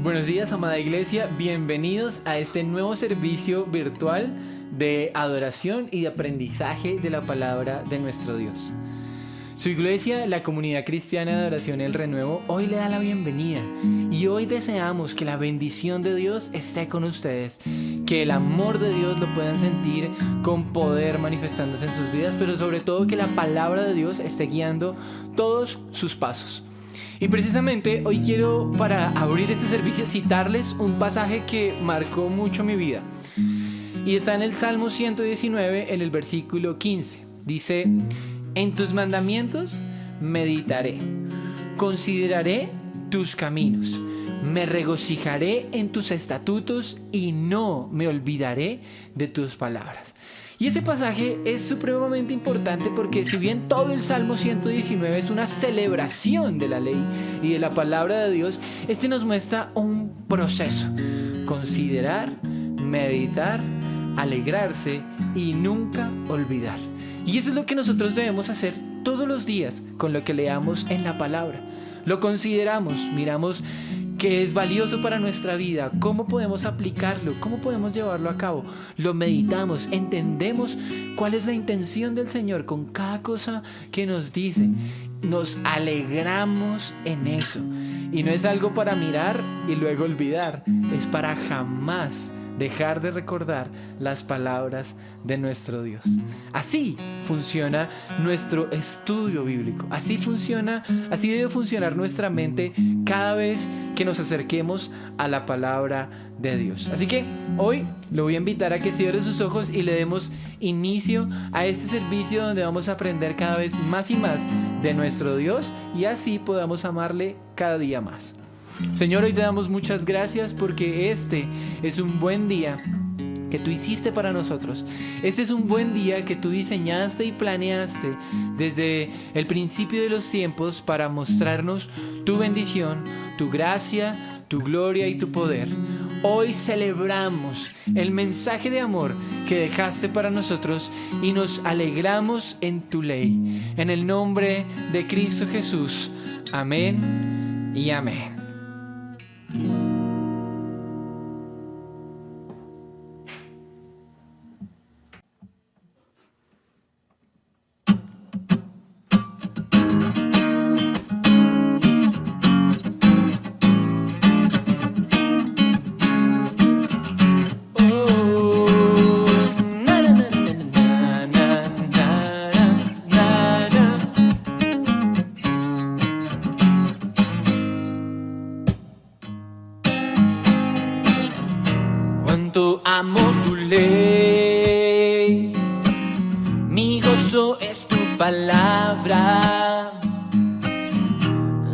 Buenos días, amada iglesia, bienvenidos a este nuevo servicio virtual de adoración y de aprendizaje de la palabra de nuestro Dios. Su iglesia, la Comunidad Cristiana de Adoración El Renuevo, hoy le da la bienvenida y hoy deseamos que la bendición de Dios esté con ustedes, que el amor de Dios lo puedan sentir con poder manifestándose en sus vidas, pero sobre todo que la palabra de Dios esté guiando todos sus pasos. Y precisamente hoy quiero, para abrir este servicio, citarles un pasaje que marcó mucho mi vida. Y está en el Salmo 119, en el versículo 15. Dice: en tus mandamientos meditaré, consideraré tus caminos, me regocijaré en tus estatutos y no me olvidaré de tus palabras. Y ese pasaje es supremamente importante porque si bien todo el Salmo 119 es una celebración de la ley y de la palabra de Dios, este nos muestra un proceso: considerar, meditar, alegrarse y nunca olvidar. Y eso es lo que nosotros debemos hacer todos los días con lo que leamos en la palabra. Lo consideramos, miramos qué es valioso para nuestra vida, cómo podemos aplicarlo, cómo podemos llevarlo a cabo. Lo meditamos, entendemos cuál es la intención del Señor con cada cosa que nos dice. Nos alegramos en eso. Y no es algo para mirar y luego olvidar, es para jamás dejar de recordar las palabras de nuestro Dios. Así funciona nuestro estudio bíblico. Así debe funcionar nuestra mente cada vez que nos acerquemos a la palabra de Dios. Así que hoy lo voy a invitar a que cierre sus ojos y le demos inicio a este servicio donde vamos a aprender cada vez más y más de nuestro Dios y así podamos amarle cada día más. Señor, hoy te damos muchas gracias porque este es un buen día que tú hiciste para nosotros. Este es un buen día que tú diseñaste y planeaste desde el principio de los tiempos para mostrarnos tu bendición, tu gracia, tu gloria y tu poder. Hoy celebramos el mensaje de amor que dejaste para nosotros y nos alegramos en tu ley. En el nombre de Cristo Jesús. Amén y amén. Amo tu ley, mi gozo es tu palabra,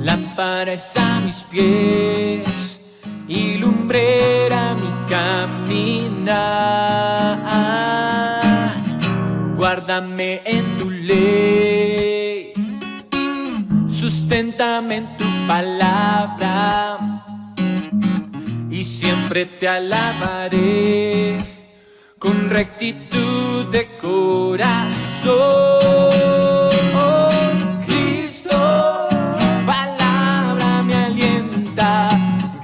lámpara es a mis pies y lumbrera mi caminar. Guárdame en tu ley, susténtame en tu palabra y siempre te alabaré con rectitud de corazón. Cristo, tu palabra me alienta.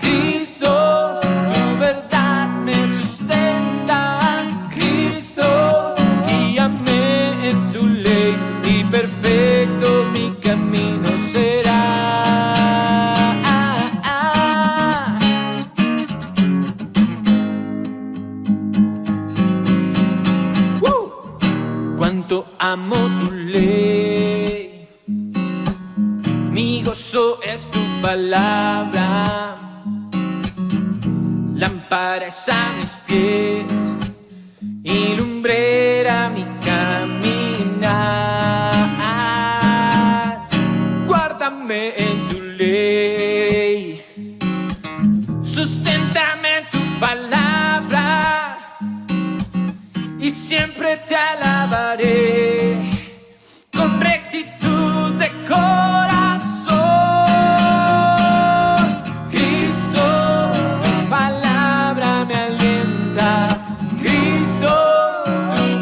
Cristo, tu verdad me sustenta. Cristo, guíame en tu ley y perfecto mi camino será. Amo tu ley, mi gozo es tu palabra, lámpara es a mis pies y lumbrera mi caminar. Guárdame en tu ley, susténtame en tu palabra y siempre te alabaré con rectitud de corazón. Cristo, tu palabra me alienta. Cristo, tu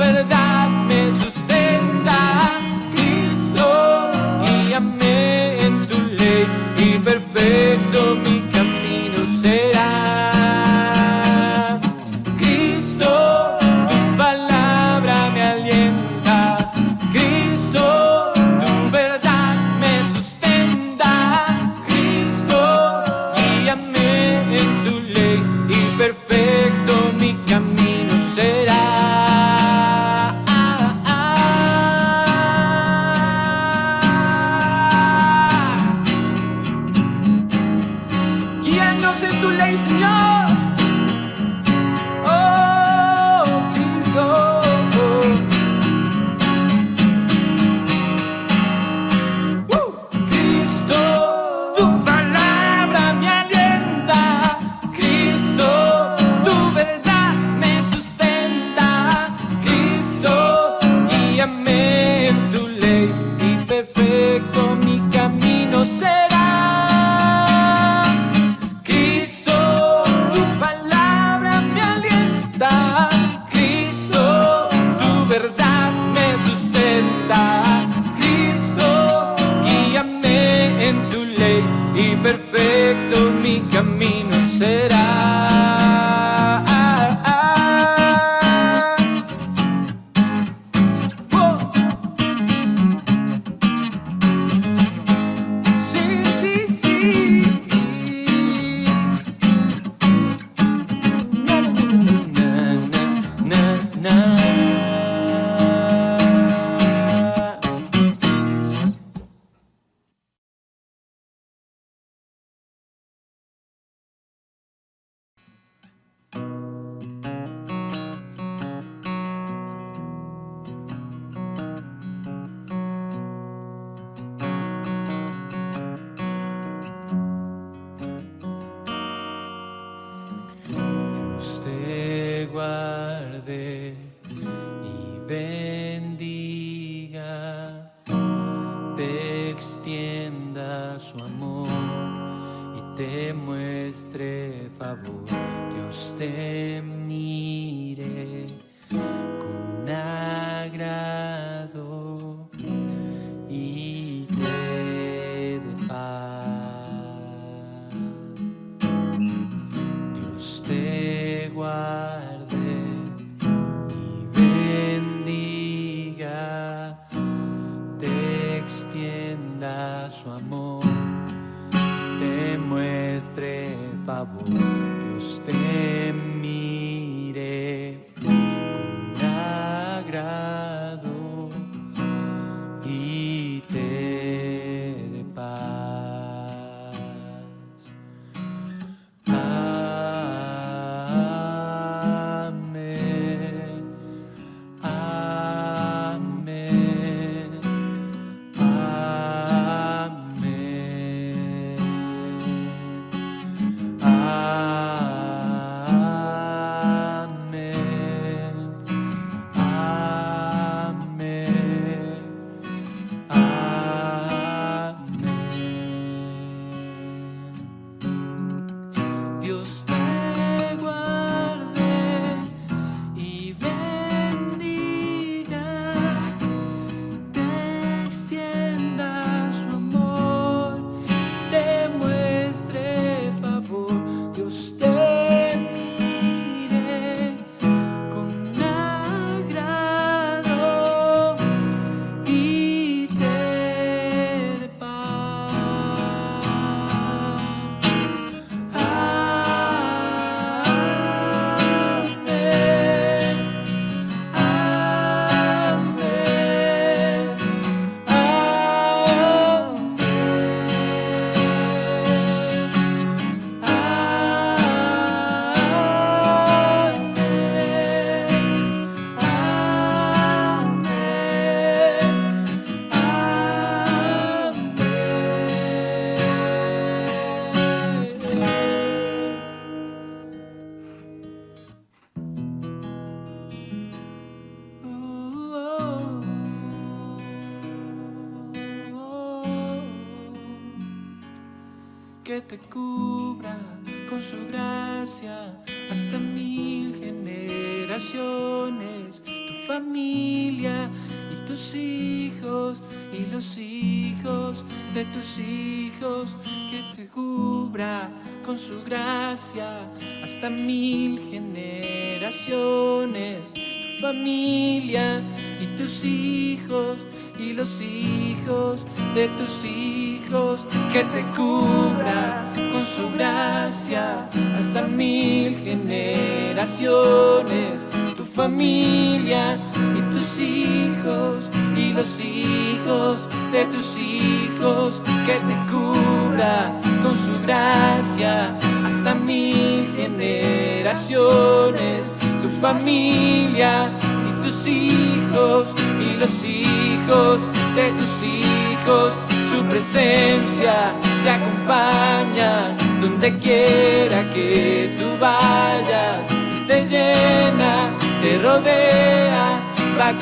bendiga, te extienda su amor y te muestre favor. Dios te mire con agrado y te dé paz. Dios te guarde y bendiga, te extienda su amor, te muestre favor. Dios te mire con agrado y te dé paz. Amén, amén, amén, amén, amén, amén. Dios te guarde y bendiga, te extienda su amor, te muestre favor. Dios te mire con agrado y te dé paz. Amén, amén, que te cubra con su gracia hasta 1000 generaciones, tu familia y tus hijos y los hijos de tus hijos, que te cubra con su gracia hasta 1000 generaciones, tu familia y tus hijos y los hijos de tus hijos, que te cubra con su gracia hasta 1000 generaciones, tu familia y tus hijos y los hijos de tus hijos, que te cubra con su gracia hasta 1000 generaciones, tu familia y tus hijos y los hijos de tus hijos. Su presencia te acompaña donde quiera que tú vayas, te llena, te rodea, va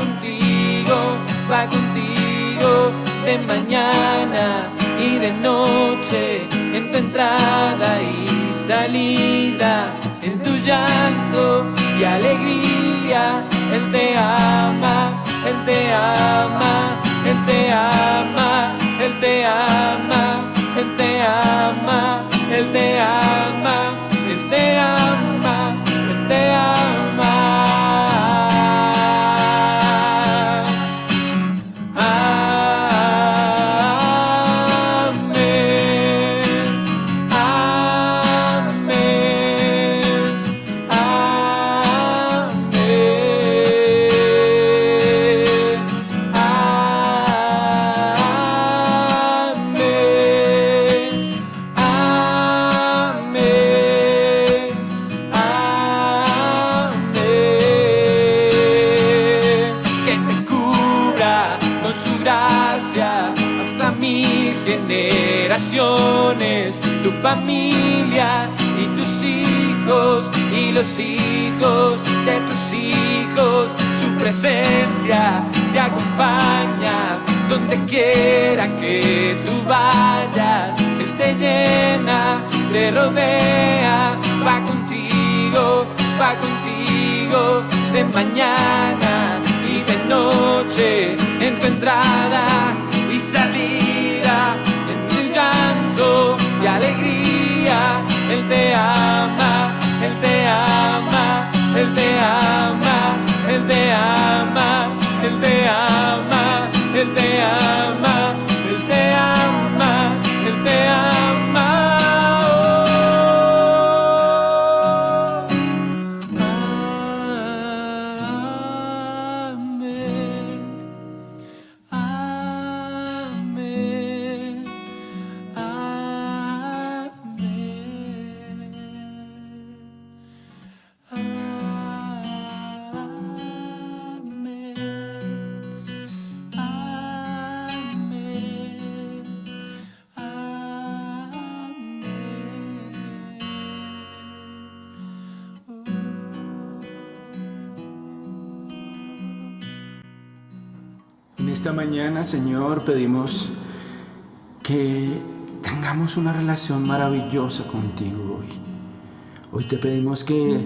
contigo de mañana y de noche, en tu entrada y salida, en tu llanto y alegría. Él te ama, Él te ama, Él te ama, Él te ama, Él te ama, Él te ama, Él te ama, Él te ama. Generaciones, tu familia y tus hijos y los hijos de tus hijos, su presencia te acompaña donde quiera que tú vayas. Él te llena, te rodea, va contigo de mañana y de noche, en tu entrada y salida, en tu llanto y alegría. Él te ama, Él te ama, Él te ama, Él te ama, Él te ama, Él te ama, Él te ama, Él te ama. Amén, amén, En esta mañana, Señor, pedimos que tengamos una relación maravillosa contigo hoy. Hoy te pedimos que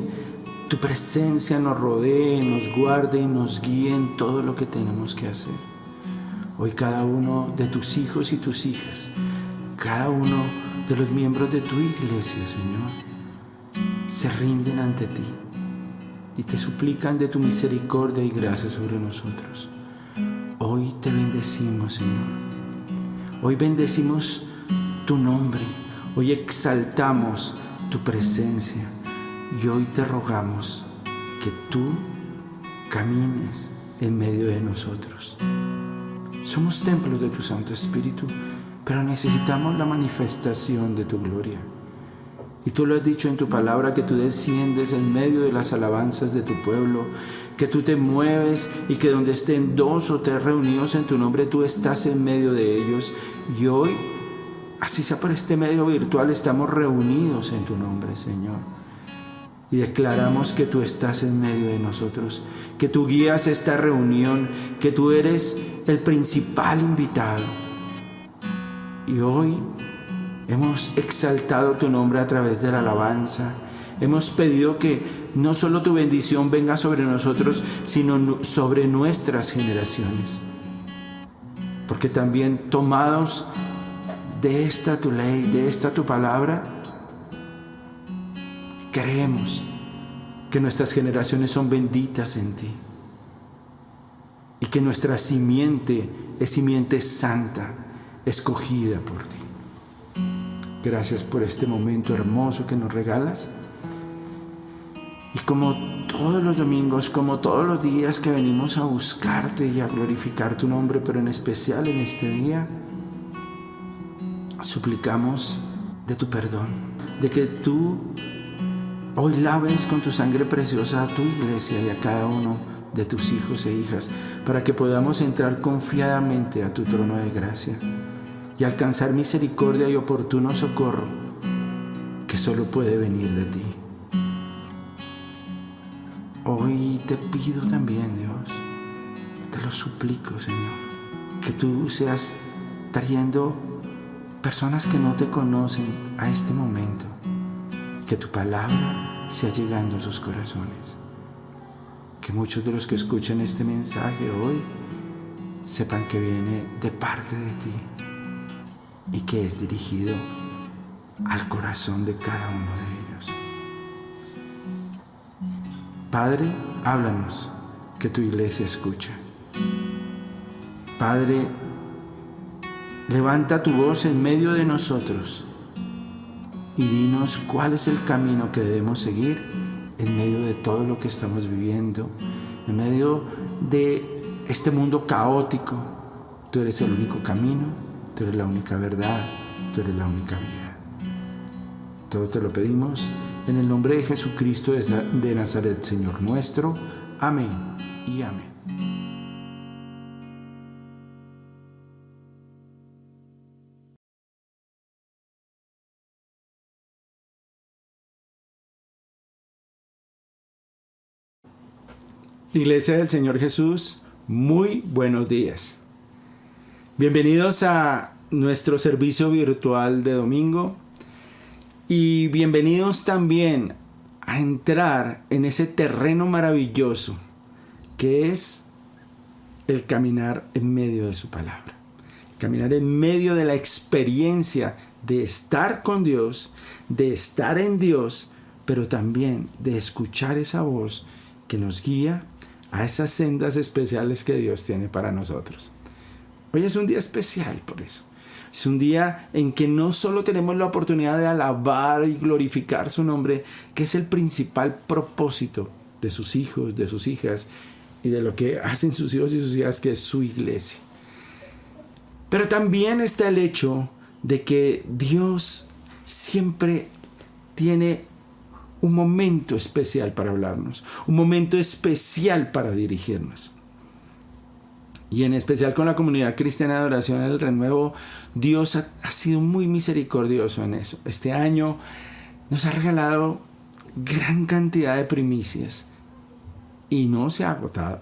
tu presencia nos rodee, nos guarde y nos guíe en todo lo que tenemos que hacer. Hoy cada uno de tus hijos y tus hijas, cada uno de los miembros de tu iglesia, Señor, se rinden ante ti y te suplican de tu misericordia y gracia sobre nosotros. Hoy te bendecimos, Señor. Hoy bendecimos tu nombre. Hoy exaltamos tu presencia. Y hoy te rogamos que tú camines en medio de nosotros. Somos templos de tu Santo Espíritu, pero necesitamos la manifestación de tu gloria. Y tú lo has dicho en tu palabra, que tú desciendes en medio de las alabanzas de tu pueblo, que tú te mueves y que donde estén 2 o 3 reunidos en tu nombre, tú estás en medio de ellos. Y hoy, así sea por este medio virtual, estamos reunidos en tu nombre, Señor. Y declaramos que tú estás en medio de nosotros, que tú guías esta reunión, que tú eres el principal invitado. Y hoy hemos exaltado tu nombre a través de la alabanza. Hemos pedido que no solo tu bendición venga sobre nosotros, sino sobre nuestras generaciones. Porque también tomados de esta tu ley, de esta tu palabra, creemos que nuestras generaciones son benditas en ti. Y que nuestra simiente es simiente santa, escogida por ti. Gracias por este momento hermoso que nos regalas. Y como todos los domingos, como todos los días que venimos a buscarte y a glorificar tu nombre, pero en especial en este día, suplicamos de tu perdón, de que tú hoy laves con tu sangre preciosa a tu iglesia y a cada uno de tus hijos e hijas, para que podamos entrar confiadamente a tu trono de gracia y alcanzar misericordia y oportuno socorro que solo puede venir de ti. Hoy te pido también, Dios, te lo suplico, Señor, que tú seas trayendo personas que no te conocen a este momento, y que tu palabra sea llegando a sus corazones. Que muchos de los que escuchan este mensaje hoy sepan que viene de parte de ti y que es dirigido al corazón de cada uno de ellos. Padre, háblanos, que tu iglesia escucha. Padre, levanta tu voz en medio de nosotros y dinos cuál es el camino que debemos seguir en medio de todo lo que estamos viviendo, en medio de este mundo caótico. Tú eres el único camino, tú eres la única verdad, tú eres la única vida. Todo te lo pedimos en el nombre de Jesucristo de Nazaret, Señor nuestro. Amén y amén. Iglesia del Señor Jesús, muy buenos días. Bienvenidos a nuestro servicio virtual de domingo y bienvenidos también a entrar en ese terreno maravilloso que es el caminar en medio de su palabra. Caminar en medio de la experiencia de estar con Dios, de estar en Dios, pero también de escuchar esa voz que nos guía a esas sendas especiales que Dios tiene para nosotros. Hoy es un día especial por eso. Es un día en que no solo tenemos la oportunidad de alabar y glorificar su nombre, que es el principal propósito de sus hijos, de sus hijas y de lo que hacen sus hijos y sus hijas, que es su iglesia. Pero también está el hecho de que Dios siempre tiene un momento especial para hablarnos, un momento especial para dirigirnos. Y en especial con la comunidad cristiana de adoración del Renuevo, Dios ha sido muy misericordioso en eso. Este año nos ha regalado gran cantidad de primicias y no se ha agotado.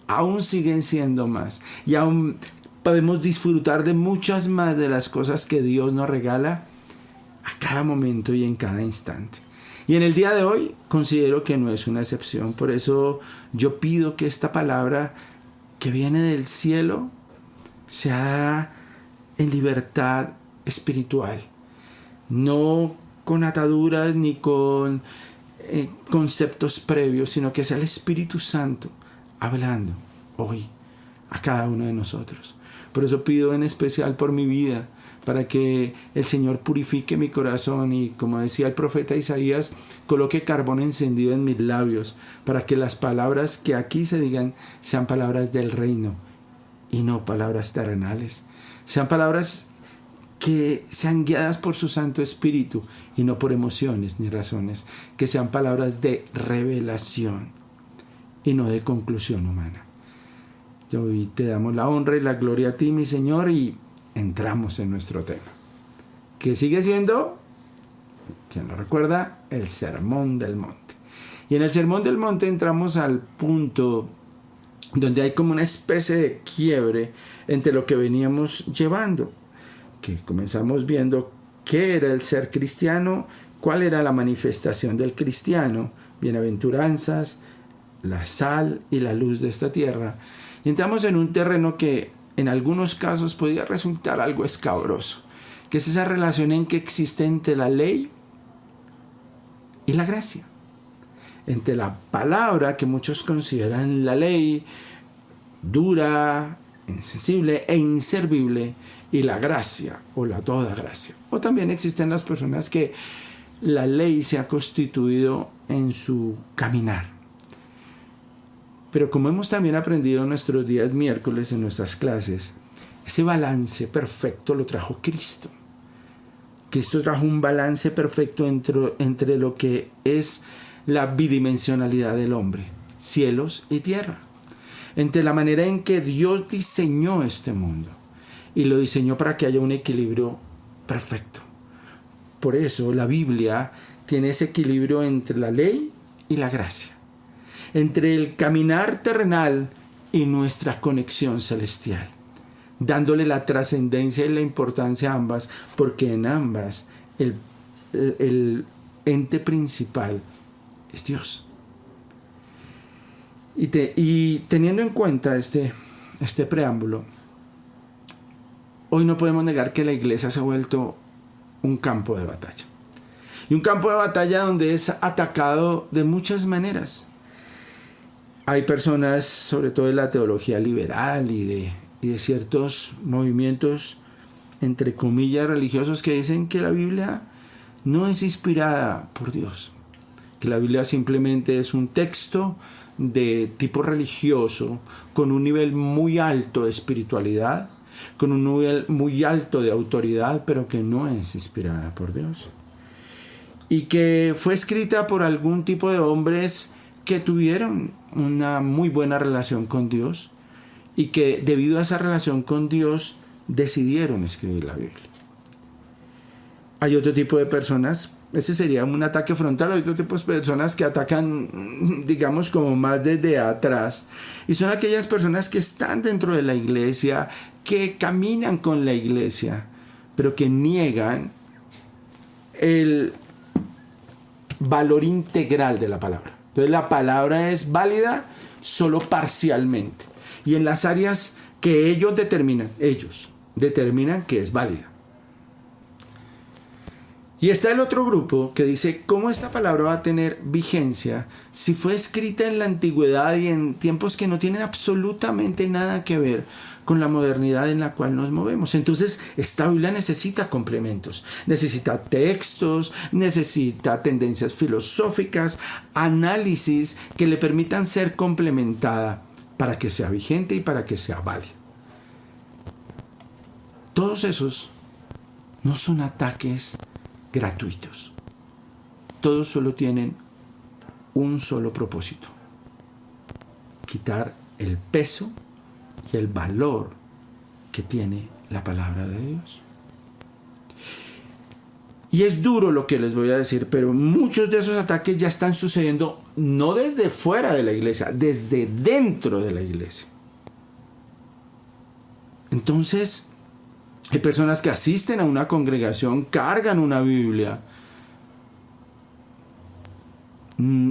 Aún siguen siendo más y aún podemos disfrutar de muchas más de las cosas que Dios nos regala a cada momento y en cada instante. Y en el día de hoy considero que no es una excepción. Por eso yo pido que esta palabra que viene del cielo sea en libertad espiritual. No con ataduras ni con conceptos previos, sino que sea el Espíritu Santo hablando hoy a cada uno de nosotros. Por eso pido en especial por mi vida, para que el Señor purifique mi corazón y, como decía el profeta Isaías, coloque carbón encendido en mis labios, para que las palabras que aquí se digan sean palabras del reino y no palabras terrenales. Sean palabras que sean guiadas por su Santo Espíritu y no por emociones ni razones. Que sean palabras de revelación y no de conclusión humana. Y hoy te damos la honra y la gloria a ti, mi Señor, y entramos en nuestro tema, que sigue siendo, quien lo recuerda, el Sermón del Monte. Y en el Sermón del Monte entramos al punto donde hay como una especie de quiebre entre lo que veníamos llevando, que comenzamos viendo qué era el ser cristiano, cuál era la manifestación del cristiano, bienaventuranzas, la sal y la luz de esta tierra. Y entramos en un terreno que en algunos casos podría resultar algo escabroso, que es esa relación en que existe entre la ley y la gracia, entre la palabra que muchos consideran la ley dura, insensible e inservible, y la gracia o la toda gracia. O también existen las personas que la ley se ha constituido en su caminar. Pero como hemos también aprendido en nuestros días miércoles en nuestras clases, ese balance perfecto lo trajo Cristo. Cristo trajo un balance perfecto entre lo que es la bidimensionalidad del hombre, cielos y tierra. Entre la manera en que Dios diseñó este mundo y lo diseñó para que haya un equilibrio perfecto. Por eso la Biblia tiene ese equilibrio entre la ley y la gracia, entre el caminar terrenal y nuestra conexión celestial, dándole la trascendencia y la importancia a ambas, porque en ambas el ente principal es Dios. Y teniendo en cuenta este preámbulo, hoy no podemos negar que la iglesia se ha vuelto un campo de batalla. Y un campo de batalla donde es atacado de muchas maneras. Hay personas, sobre todo de la teología liberal y de ciertos movimientos, entre comillas, religiosos, que dicen que la Biblia no es inspirada por Dios, que la Biblia simplemente es un texto de tipo religioso, con un nivel muy alto de espiritualidad, con un nivel muy alto de autoridad, pero que no es inspirada por Dios. Y que fue escrita por algún tipo de hombres que tuvieron una muy buena relación con Dios y que debido a esa relación con Dios decidieron escribir la Biblia. Hay otro tipo de personas Ese sería un ataque frontal. Hay otro tipo de personas que atacan, digamos, como más desde atrás. Y son aquellas personas que están dentro de la iglesia, que caminan con la iglesia, pero que niegan el valor integral de la palabra. Entonces la palabra es válida solo parcialmente. Y en las áreas que ellos determinan que es válida. Y está el otro grupo que dice, ¿cómo esta palabra va a tener vigencia si fue escrita en la antigüedad y en tiempos que no tienen absolutamente nada que ver con la modernidad en la cual nos movemos? Entonces, esta Biblia necesita complementos, necesita textos, necesita tendencias filosóficas, análisis que le permitan ser complementada para que sea vigente y para que sea válida. Todos esos no son ataques gratuitos. Todos solo tienen un solo propósito: quitar el peso y el valor que tiene la palabra de Dios. Y es duro lo que les voy a decir, pero muchos de esos ataques ya están sucediendo no desde fuera de la iglesia, desde dentro de la iglesia. Entonces, hay personas que asisten a una congregación, cargan una Biblia,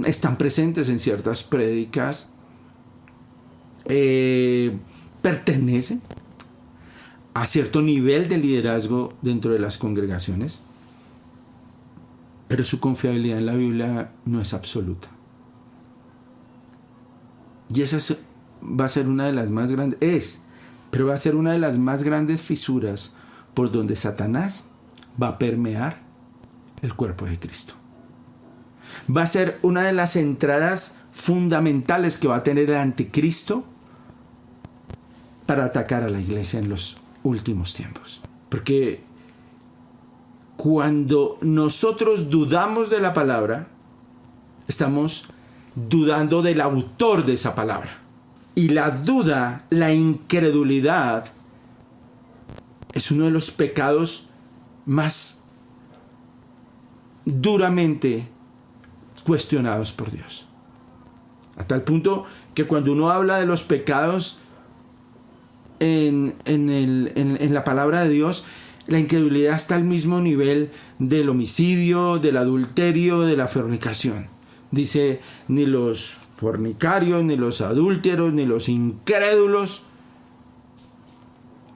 están presentes en ciertas prédicas, pertenecen a cierto nivel de liderazgo dentro de las congregaciones, pero su confiabilidad en la Biblia no es absoluta. Y esa va a ser una de las más grandes, pero va a ser una de las más grandes fisuras por donde Satanás va a permear el cuerpo de Cristo. Va a ser una de las entradas fundamentales que va a tener el anticristo para atacar a la iglesia en los últimos tiempos. Porque cuando nosotros dudamos de la palabra, estamos dudando del autor de esa palabra. Y la duda, la incredulidad, es uno de los pecados más duramente cuestionados por Dios. A tal punto que cuando uno habla de los pecados en la palabra de Dios, la incredulidad está al mismo nivel del homicidio, del adulterio, de la fornicación. Dice, ni los fornicarios, ni los adúlteros, ni los incrédulos.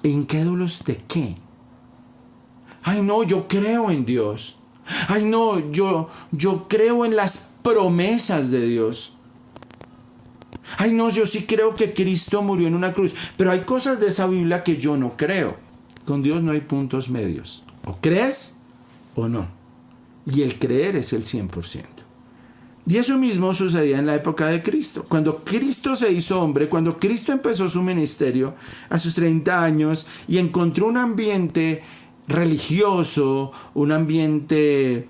¿Incrédulos de qué? Ay, no, yo creo en Dios. Ay, no, yo creo en las promesas de Dios. Ay, no, yo sí creo que Cristo murió en una cruz. Pero hay cosas de esa Biblia que yo no creo. Con Dios no hay puntos medios. O crees o no. Y el creer es el 100%. Y eso mismo sucedía en la época de Cristo. Cuando Cristo se hizo hombre, cuando Cristo empezó su ministerio a sus 30 años y encontró un ambiente religioso, un ambiente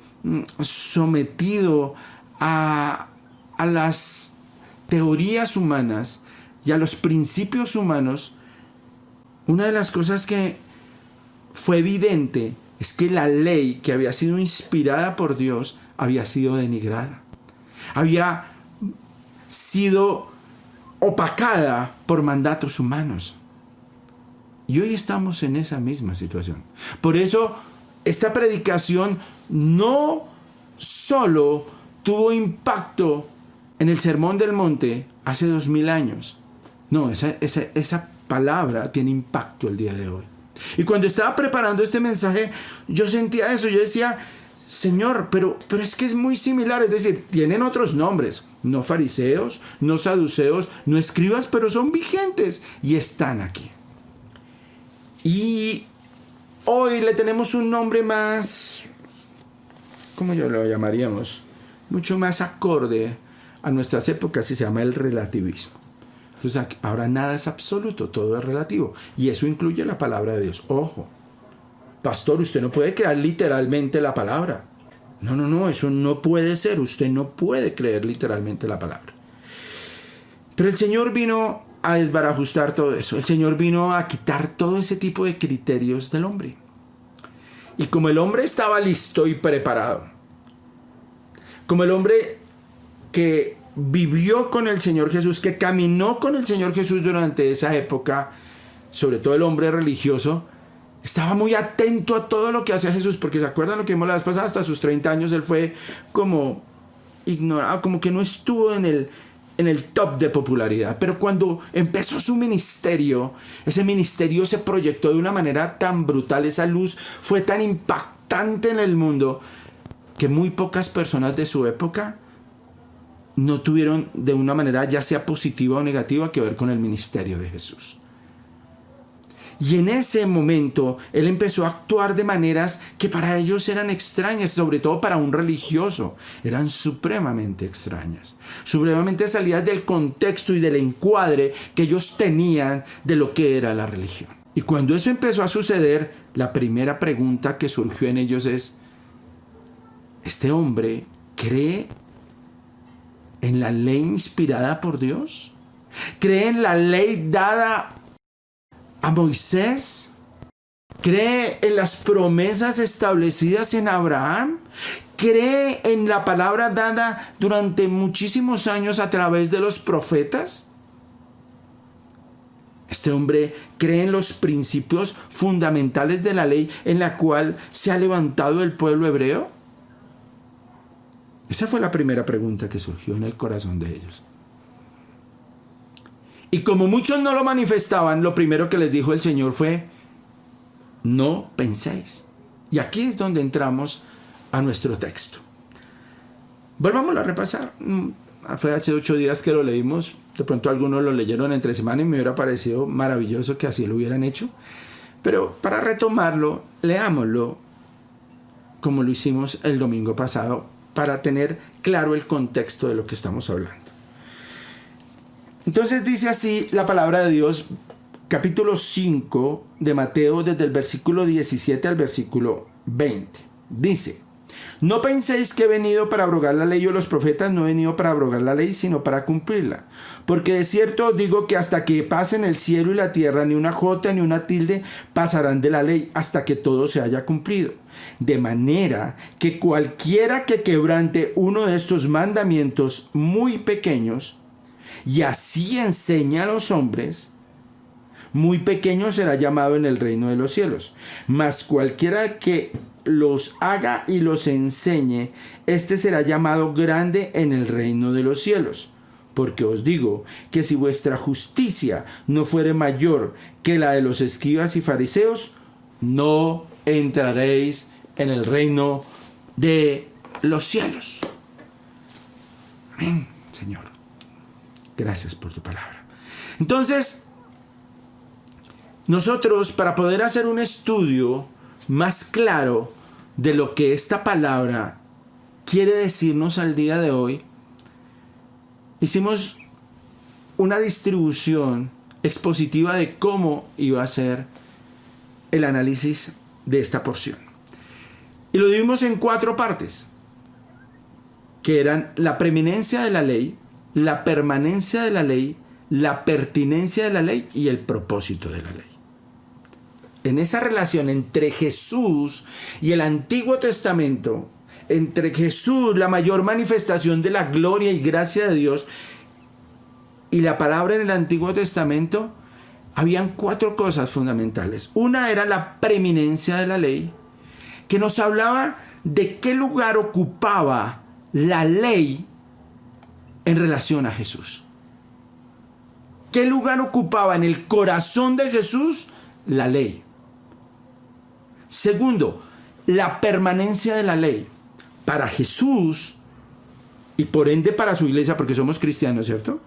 sometido a las teorías humanas y a los principios humanos, una de las cosas que fue evidente es que la ley que había sido inspirada por Dios había sido denigrada. Había sido opacada por mandatos humanos. Y hoy estamos en esa misma situación. Por eso, esta predicación no solo tuvo impacto en el Sermón del Monte hace 2000 años. No, esa palabra tiene impacto el día de hoy. Y cuando estaba preparando este mensaje, yo sentía eso. Yo decía, Señor, pero es que es muy similar. Es decir, tienen otros nombres. No fariseos, no saduceos, no escribas, pero son vigentes y están aquí. Y hoy le tenemos un nombre más, ¿cómo yo lo llamaríamos? Mucho más acorde a nuestras épocas, y se llama el relativismo. Entonces ahora nada es absoluto, todo es relativo. Y eso incluye la palabra de Dios. Ojo, pastor, usted no puede creer literalmente la palabra. No, eso no puede ser. Usted no puede creer literalmente la palabra. Pero el Señor vino a desbarajustar todo eso. El Señor vino a quitar todo ese tipo de criterios del hombre. Y como el hombre estaba listo y preparado, como el hombre que vivió con el Señor Jesús, que caminó con el Señor Jesús durante esa época, sobre todo el hombre religioso, estaba muy atento a todo lo que hacía Jesús, porque se acuerdan lo que vimos la vez pasada, hasta sus 30 años él fue como ignorado, como que no estuvo en el top de popularidad. Pero cuando empezó su ministerio, ese ministerio se proyectó de una manera tan brutal, esa luz fue tan impactante en el mundo, que muy pocas personas de su época no tuvieron de una manera ya sea positiva o negativa que ver con el ministerio de Jesús. Y en ese momento él empezó a actuar de maneras que para ellos eran extrañas, sobre todo para un religioso, eran supremamente extrañas, supremamente salidas del contexto y del encuadre que ellos tenían de lo que era la religión. Y cuando eso empezó a suceder, la primera pregunta que surgió en ellos es: ¿este hombre cree en la ley inspirada por Dios? ¿Cree en la ley dada a Moisés? ¿Cree en las promesas establecidas en Abraham? ¿Cree en la palabra dada durante muchísimos años a través de los profetas? ¿Este hombre cree en los principios fundamentales de la ley en la cual se ha levantado el pueblo hebreo? Esa fue la primera pregunta que surgió en el corazón de ellos. Y como muchos no lo manifestaban, lo primero que les dijo el Señor fue: no penséis. Y aquí es donde entramos a nuestro texto. Volvámoslo a repasar. Fue hace 8 días que lo leímos. De pronto algunos lo leyeron entre semana y me hubiera parecido maravilloso que así lo hubieran hecho. Pero para retomarlo, leámoslo como lo hicimos el domingo pasado, para tener claro el contexto de lo que estamos hablando. Entonces dice así la palabra de Dios, capítulo 5 de Mateo, desde el versículo 17 al versículo 20. Dice: no penséis que he venido para abrogar la ley o los profetas. No he venido para abrogar la ley, sino para cumplirla. Porque de cierto os digo que hasta que pasen el cielo y la tierra, ni una jota ni una tilde pasarán de la ley, hasta que todo se haya cumplido. De manera que cualquiera que quebrante uno de estos mandamientos muy pequeños, y así enseña a los hombres, muy pequeño será llamado en el reino de los cielos. Mas cualquiera que los haga y los enseñe, este será llamado grande en el reino de los cielos. Porque os digo que si vuestra justicia no fuere mayor que la de los escribas y fariseos, no entraréis en el reino de los cielos. Amén, Señor. Gracias por tu palabra. Entonces, nosotros, para poder hacer un estudio más claro de lo que esta palabra quiere decirnos al día de hoy, hicimos una distribución expositiva de cómo iba a ser el análisis de esta porción. Y lo dividimos en 4 partes, que eran la preeminencia de la ley, la permanencia de la ley, la pertinencia de la ley y el propósito de la ley. En esa relación entre Jesús y el Antiguo Testamento, entre Jesús, la mayor manifestación de la gloria y gracia de Dios, y la palabra en el Antiguo Testamento, habían 4 cosas fundamentales. Una era la preeminencia de la ley, que nos hablaba de qué lugar ocupaba la ley en relación a Jesús. ¿Qué lugar ocupaba en el corazón de Jesús la ley? Segundo, la permanencia de la ley. Para Jesús y por ende para su iglesia, porque somos cristianos, ¿cierto?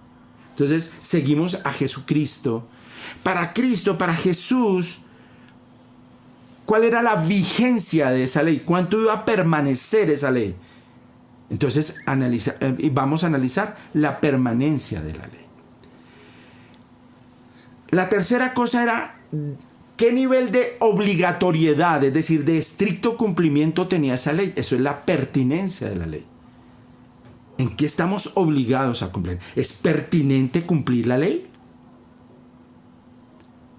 Entonces seguimos a Jesucristo. Para Cristo, para Jesús, ¿cuál era la vigencia de esa ley? ¿Cuánto iba a permanecer esa ley? Entonces vamos a analizar la permanencia de la ley. La tercera cosa era qué nivel de obligatoriedad, es decir, de estricto cumplimiento tenía esa ley. Eso es la pertinencia de la ley. ¿En qué estamos obligados a cumplir? ¿Es pertinente cumplir la ley?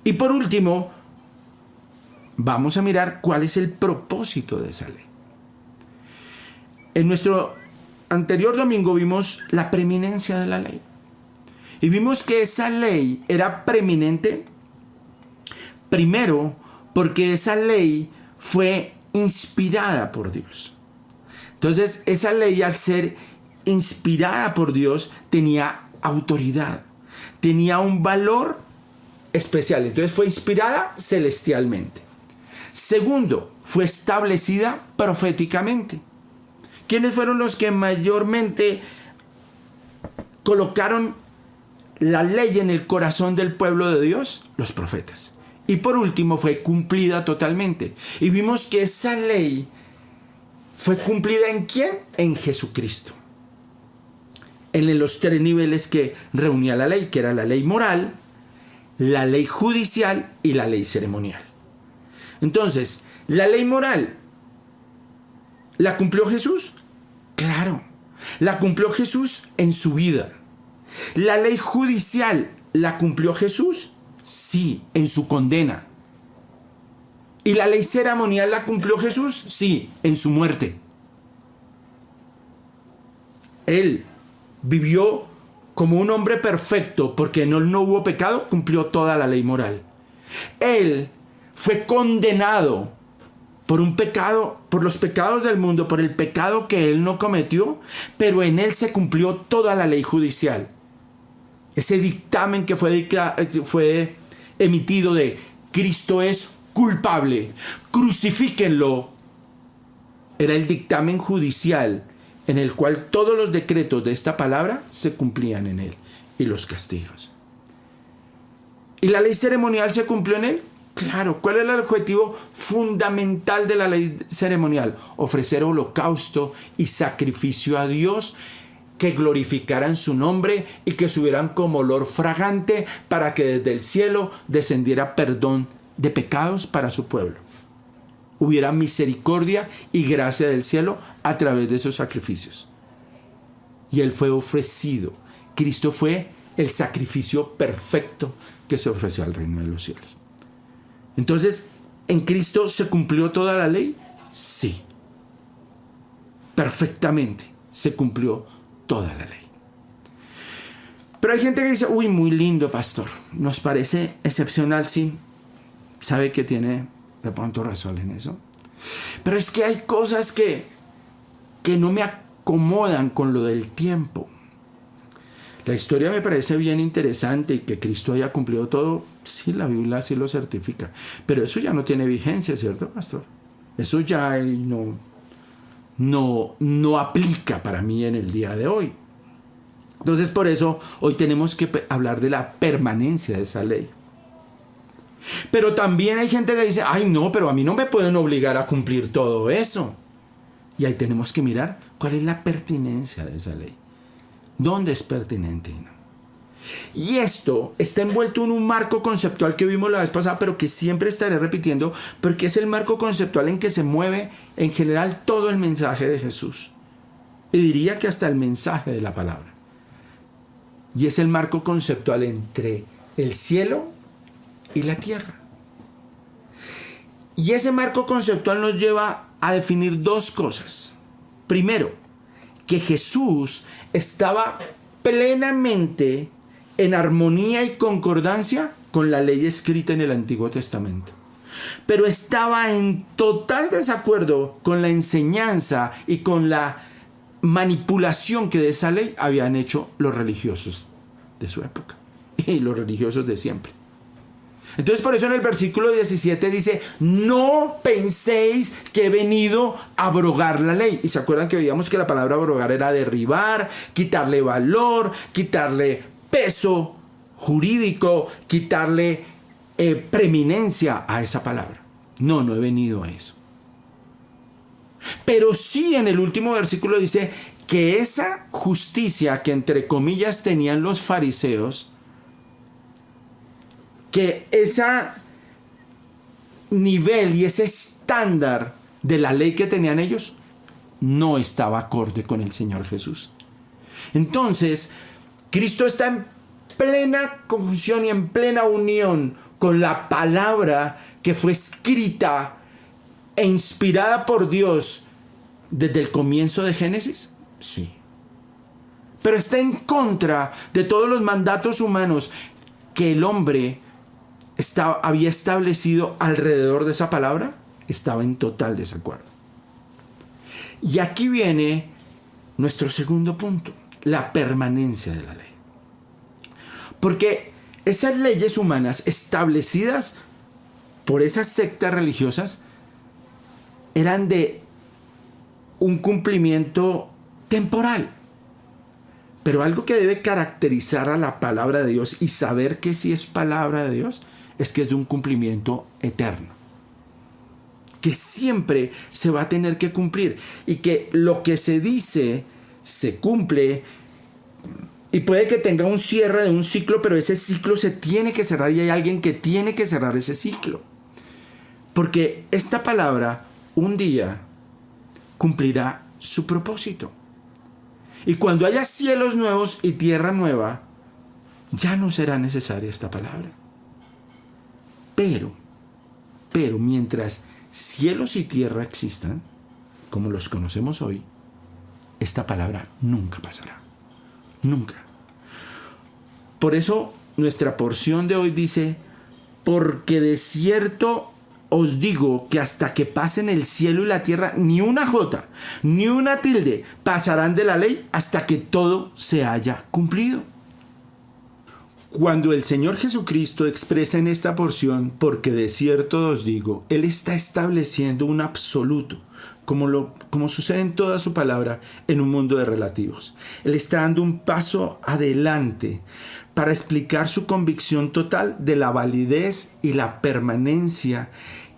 Y por último, vamos a mirar cuál es el propósito de esa ley. En nuestro anterior domingo vimos la preeminencia de la ley. Y vimos que esa ley era preeminente, primero, porque esa ley fue inspirada por Dios. Entonces, esa ley, al ser inspirada por Dios, tenía autoridad, tenía un valor especial. Entonces, fue inspirada celestialmente. Segundo, fue establecida proféticamente. ¿Quiénes fueron los que mayormente colocaron la ley en el corazón del pueblo de Dios? Los profetas. Y por último, fue cumplida totalmente. Y vimos que esa ley fue cumplida ¿en quién? En Jesucristo. En los tres niveles que reunía la ley, que era la ley moral, la ley judicial y la ley ceremonial. Entonces, la ley moral, ¿la cumplió Jesús? Claro, la cumplió Jesús en su vida. La ley judicial, ¿la cumplió Jesús? Sí, en su condena. ¿Y la ley ceremonial la cumplió Jesús? Sí, en su muerte. Él vivió como un hombre perfecto porque en él no hubo pecado, cumplió toda la ley moral. Él fue condenado por un pecado, por los pecados del mundo, por el pecado que él no cometió, pero en él se cumplió toda la ley judicial. Ese dictamen que fue emitido de Cristo es culpable, crucifíquenlo, era el dictamen judicial en el cual todos los decretos de esta palabra se cumplían en él y los castigos. ¿Y la ley ceremonial se cumplió en él? Claro. ¿Cuál era el objetivo fundamental de la ley ceremonial? Ofrecer holocausto y sacrificio a Dios que glorificaran su nombre y que subieran como olor fragante para que desde el cielo descendiera perdón de pecados para su pueblo. Hubiera misericordia y gracia del cielo a través de esos sacrificios. Y él fue ofrecido. Cristo fue el sacrificio perfecto que se ofreció al reino de los cielos. Entonces, ¿en Cristo se cumplió toda la ley? Sí. Perfectamente se cumplió toda la ley. Pero hay gente que dice, uy, muy lindo, pastor. Nos parece excepcional, sí. Sabe que tiene de pronto razón en eso. Pero es que hay cosas que no me acomodan con lo del tiempo. La historia me parece bien interesante y que Cristo haya cumplido todo. Sí, la Biblia sí lo certifica. Pero eso ya no tiene vigencia, ¿cierto, pastor? Eso ya no aplica para mí en el día de hoy. Entonces, por eso hoy tenemos que hablar de la permanencia de esa ley. Pero también hay gente que dice, ay no, pero a mí no me pueden obligar a cumplir todo eso. Y ahí tenemos que mirar cuál es la pertinencia de esa ley. ¿Dónde es pertinente? Y esto está envuelto en un marco conceptual que vimos la vez pasada, pero que siempre estaré repitiendo, porque es el marco conceptual en que se mueve en general todo el mensaje de Jesús. Y diría que hasta el mensaje de la palabra. Y es el marco conceptual entre el cielo y la tierra. Y ese marco conceptual nos lleva a definir dos cosas. Primero, que Jesús estaba plenamente en armonía y concordancia con la ley escrita en el Antiguo Testamento, pero estaba en total desacuerdo con la enseñanza y con la manipulación que de esa ley habían hecho los religiosos de su época y los religiosos de siempre. Entonces, por eso en el versículo 17 dice, no penséis que he venido a abrogar la ley. Y se acuerdan que veíamos que la palabra abrogar era derribar, quitarle valor, quitarle peso jurídico, quitarle preeminencia a esa palabra. No he venido a eso. Pero sí, en el último versículo dice que esa justicia que entre comillas tenían los fariseos, que ese nivel y ese estándar de la ley que tenían ellos no estaba acorde con el Señor Jesús. Entonces, Cristo está en plena confusión y en plena unión con la palabra que fue escrita e inspirada por Dios desde el comienzo de Génesis. Sí. pero está en contra de todos los mandatos humanos que el hombre había establecido alrededor de esa palabra, estaba en total desacuerdo. Y aquí viene nuestro segundo punto, la permanencia de la ley. Porque esas leyes humanas establecidas por esas sectas religiosas eran de un cumplimiento temporal. Pero algo que debe caracterizar a la palabra de Dios y saber que sí es palabra de Dios es que es de un cumplimiento eterno, que siempre se va a tener que cumplir y que lo que se dice se cumple. Y puede que tenga un cierre de un ciclo, pero ese ciclo se tiene que cerrar y hay alguien que tiene que cerrar ese ciclo. Porque esta palabra un día cumplirá su propósito. Y cuando haya cielos nuevos y tierra nueva, ya no será necesaria esta palabra. Pero mientras cielos y tierra existan, como los conocemos hoy, esta palabra nunca pasará. Nunca. Por eso nuestra porción de hoy dice: porque de cierto os digo que hasta que pasen el cielo y la tierra, ni una jota, ni una tilde pasarán de la ley hasta que todo se haya cumplido. Cuando el Señor Jesucristo expresa en esta porción, porque de cierto os digo, Él está estableciendo un absoluto, como sucede en toda su palabra, en un mundo de relativos. Él está dando un paso adelante para explicar su convicción total de la validez y la permanencia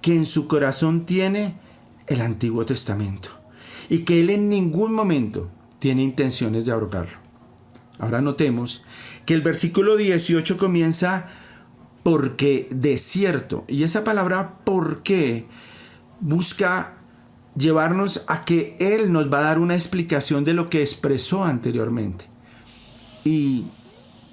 que en su corazón tiene el Antiguo Testamento y que Él en ningún momento tiene intenciones de abrogarlo. Ahora notemos que el versículo 18 comienza porque de cierto, y esa palabra porque busca llevarnos a que Él nos va a dar una explicación de lo que expresó anteriormente. Y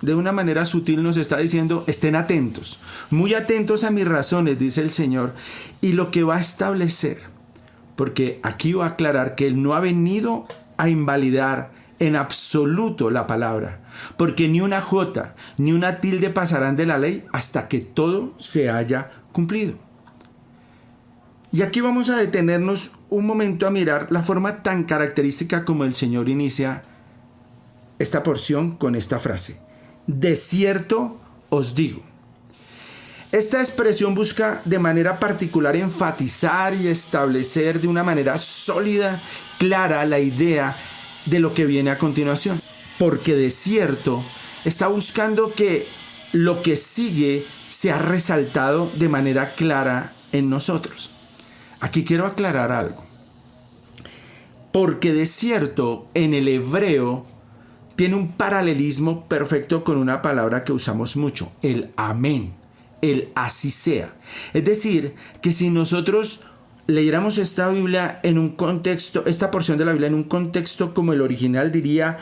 de una manera sutil nos está diciendo: estén atentos, muy atentos a mis razones, dice el Señor, y lo que va a establecer. Porque aquí va a aclarar que Él no ha venido a invalidar en absoluto la palabra, porque ni una jota ni una tilde pasarán de la ley hasta que todo se haya cumplido. Y aquí vamos a detenernos un momento a mirar la forma tan característica como el Señor inicia esta porción con esta frase: de cierto os digo. Esta expresión busca de manera particular enfatizar y establecer de una manera sólida, clara, la idea de lo que viene a continuación. Porque de cierto está buscando que lo que sigue sea resaltado de manera clara en nosotros. Aquí quiero aclarar algo. Porque de cierto en el hebreo tiene un paralelismo perfecto con una palabra que usamos mucho, el amén, el así sea. Es decir, que si nosotros leyéramos esta Biblia en un contexto, esta porción de la Biblia en un contexto como el original, diría: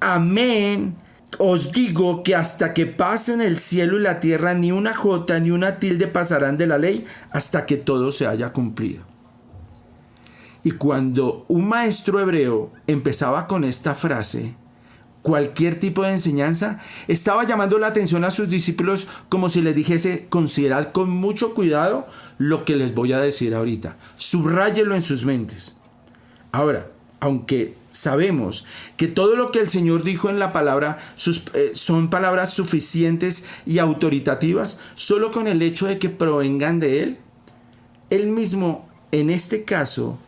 amén, os digo que hasta que pasen el cielo y la tierra, ni una jota ni una tilde pasarán de la ley hasta que todo se haya cumplido. Y cuando un maestro hebreo empezaba con esta frase, cualquier tipo de enseñanza, estaba llamando la atención a sus discípulos como si les dijese: considerad con mucho cuidado lo que les voy a decir ahorita, subráyelo en sus mentes. Ahora, aunque sabemos que todo lo que el Señor dijo en la palabra son palabras suficientes y autoritativas, solo con el hecho de que provengan de Él, Él mismo en este caso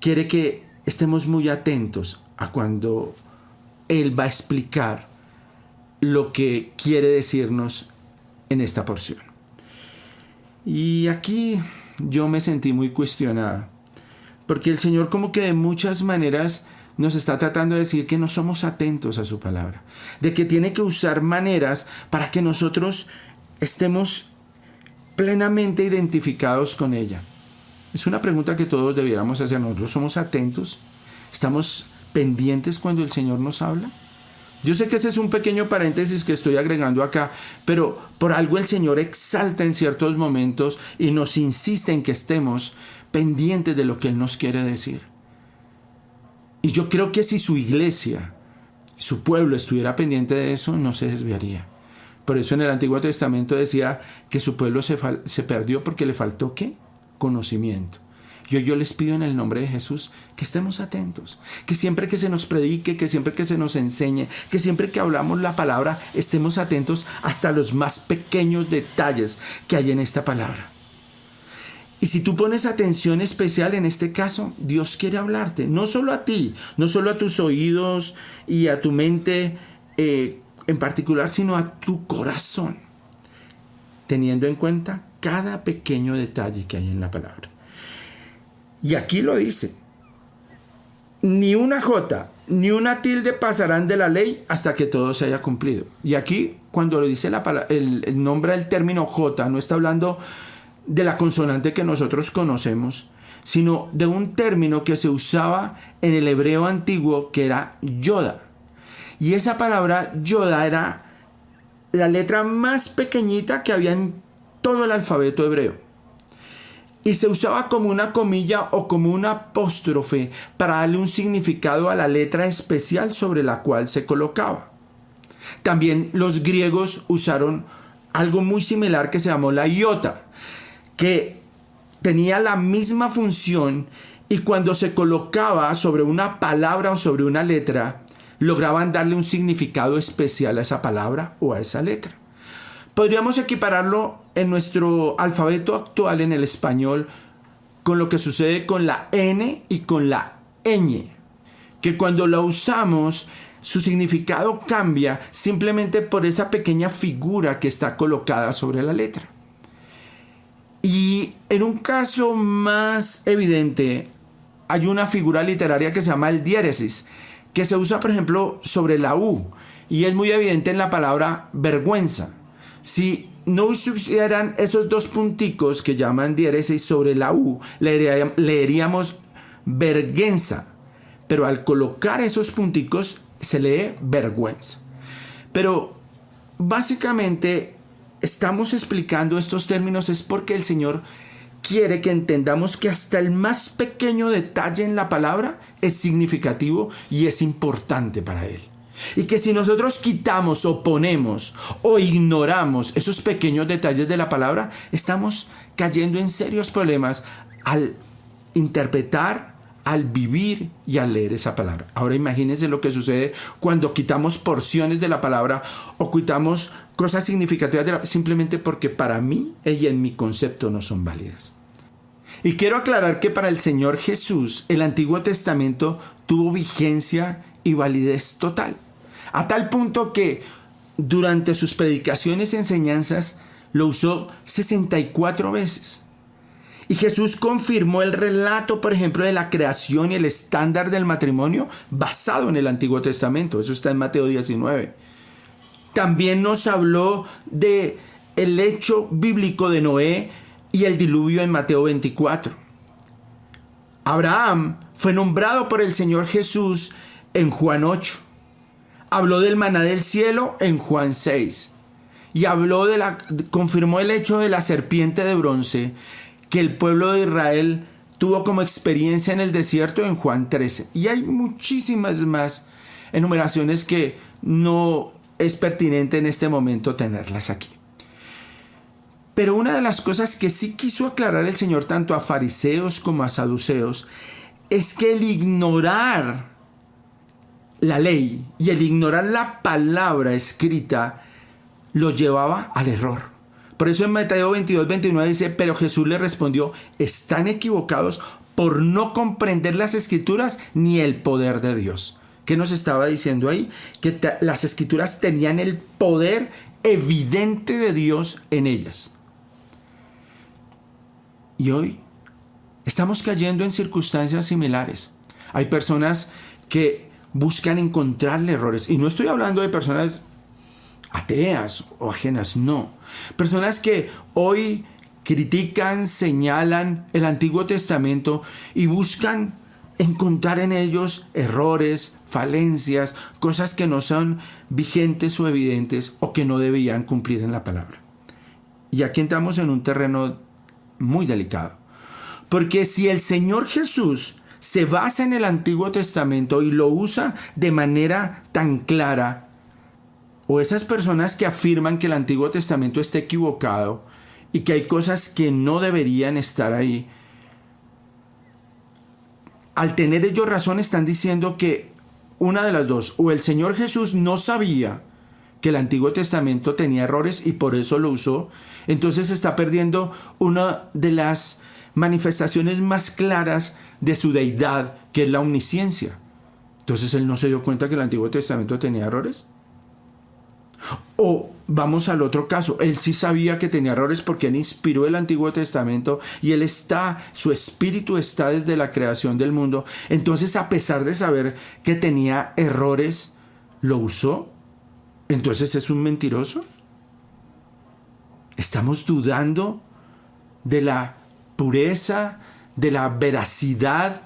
quiere que estemos muy atentos a cuando Él va a explicar lo que quiere decirnos en esta porción. Y aquí yo me sentí muy cuestionada, porque el Señor como que de muchas maneras nos está tratando de decir que no somos atentos a su palabra, de que tiene que usar maneras para que nosotros estemos plenamente identificados con ella. Es una pregunta que todos debiéramos hacer. ¿Nosotros somos atentos? ¿Estamos pendientes cuando el Señor nos habla? Yo sé que ese es un pequeño paréntesis que estoy agregando acá, pero por algo el Señor exalta en ciertos momentos y nos insiste en que estemos pendientes de lo que Él nos quiere decir. Y yo creo que si su iglesia su pueblo estuviera pendiente de eso, no se desviaría. Por eso en el Antiguo Testamento decía que su pueblo se perdió porque le faltó ¿qué? Conocimiento. Yo les pido en el nombre de Jesús que estemos atentos, que siempre que se nos predique, que siempre que se nos enseñe, que siempre que hablamos la palabra, estemos atentos hasta los más pequeños detalles que hay en esta palabra. Y si tú pones atención especial en este caso, Dios quiere hablarte, no solo a ti, no solo a tus oídos y a tu mente en particular, sino a tu corazón, teniendo en cuenta cada pequeño detalle que hay en la palabra. Y aquí lo dice: ni una jota ni una tilde pasarán de la ley hasta que todo se haya cumplido. Y aquí, cuando lo dice el nombre del término jota, no está hablando de la consonante que nosotros conocemos, sino de un término que se usaba en el hebreo antiguo, que era yoda. Y esa palabra yoda era la letra más pequeñita que había en todo el alfabeto hebreo. Y se usaba como una comilla o como un apóstrofe para darle un significado a la letra especial sobre la cual se colocaba. También los griegos usaron algo muy similar que se llamó la iota, que tenía la misma función, y cuando se colocaba sobre una palabra o sobre una letra, lograban darle un significado especial a esa palabra o a esa letra. Podríamos equipararlo en nuestro alfabeto actual en el español con lo que sucede con la N y con la ñ, que cuando la usamos su significado cambia simplemente por esa pequeña figura que está colocada sobre la letra. Y en un caso más evidente hay una figura literaria que se llama el diéresis, que se usa por ejemplo sobre la U, y es muy evidente en la palabra vergüenza. Si no usieran esos dos punticos que llaman diéresis sobre la U, leeríamos vergüenza, pero al colocar esos punticos se lee vergüenza. Pero básicamente estamos explicando estos términos es porque el Señor quiere que entendamos que hasta el más pequeño detalle en la palabra es significativo y es importante para Él. Y que si nosotros quitamos o ponemos o ignoramos esos pequeños detalles de la palabra, estamos cayendo en serios problemas al interpretar, al vivir y al leer esa palabra. Ahora imagínense lo que sucede cuando quitamos porciones de la palabra o quitamos cosas significativas de la, simplemente porque para mí y en mi concepto no son válidas. Y quiero aclarar que para el Señor Jesús el Antiguo Testamento tuvo vigencia y validez total, a tal punto que durante sus predicaciones y enseñanzas lo usó 64 veces. Y Jesús confirmó el relato, por ejemplo, de la creación y el estándar del matrimonio basado en el Antiguo Testamento. Eso está en Mateo 19. También nos habló de el hecho bíblico de Noé y el diluvio en Mateo 24. Abraham fue nombrado por el Señor Jesús en Juan 8. Habló del maná del cielo en Juan 6. Y confirmó el hecho de la serpiente de bronce que el pueblo de Israel tuvo como experiencia en el desierto en Juan 13. Y hay muchísimas más enumeraciones que no es pertinente en este momento tenerlas aquí. Pero una de las cosas que sí quiso aclarar el Señor tanto a fariseos como a saduceos es que el ignorar la ley y el ignorar la palabra escrita lo llevaba al error. Por eso en Mateo 22, 29 dice: pero Jesús le respondió: están equivocados por no comprender las escrituras ni el poder de Dios. ¿Qué nos estaba diciendo ahí? Que las escrituras tenían el poder evidente de Dios en ellas. Y hoy estamos cayendo en circunstancias similares. Hay personas que buscan encontrarle errores. Y no estoy hablando de personas ateas o ajenas, no. Personas que hoy critican, señalan el Antiguo Testamento y buscan encontrar en ellos errores, falencias, cosas que no son vigentes o evidentes o que no debían cumplir en la palabra. Y aquí entramos en un terreno muy delicado. Porque si el Señor Jesús se basa en el Antiguo Testamento y lo usa de manera tan clara, o esas personas que afirman que el Antiguo Testamento está equivocado y que hay cosas que no deberían estar ahí, al tener ellos razón están diciendo que una de las dos, o el Señor Jesús no sabía que el Antiguo Testamento tenía errores y por eso lo usó, entonces está perdiendo una de las manifestaciones más claras de su deidad, que es la omnisciencia. Entonces él no se dio cuenta que el Antiguo Testamento tenía errores. O vamos al otro caso, él sí sabía que tenía errores porque él inspiró el Antiguo Testamento y su espíritu está desde la creación del mundo. Entonces, a pesar de saber que tenía errores, ¿lo usó? Entonces, ¿es un mentiroso? ¿Estamos dudando de la pureza, de la veracidad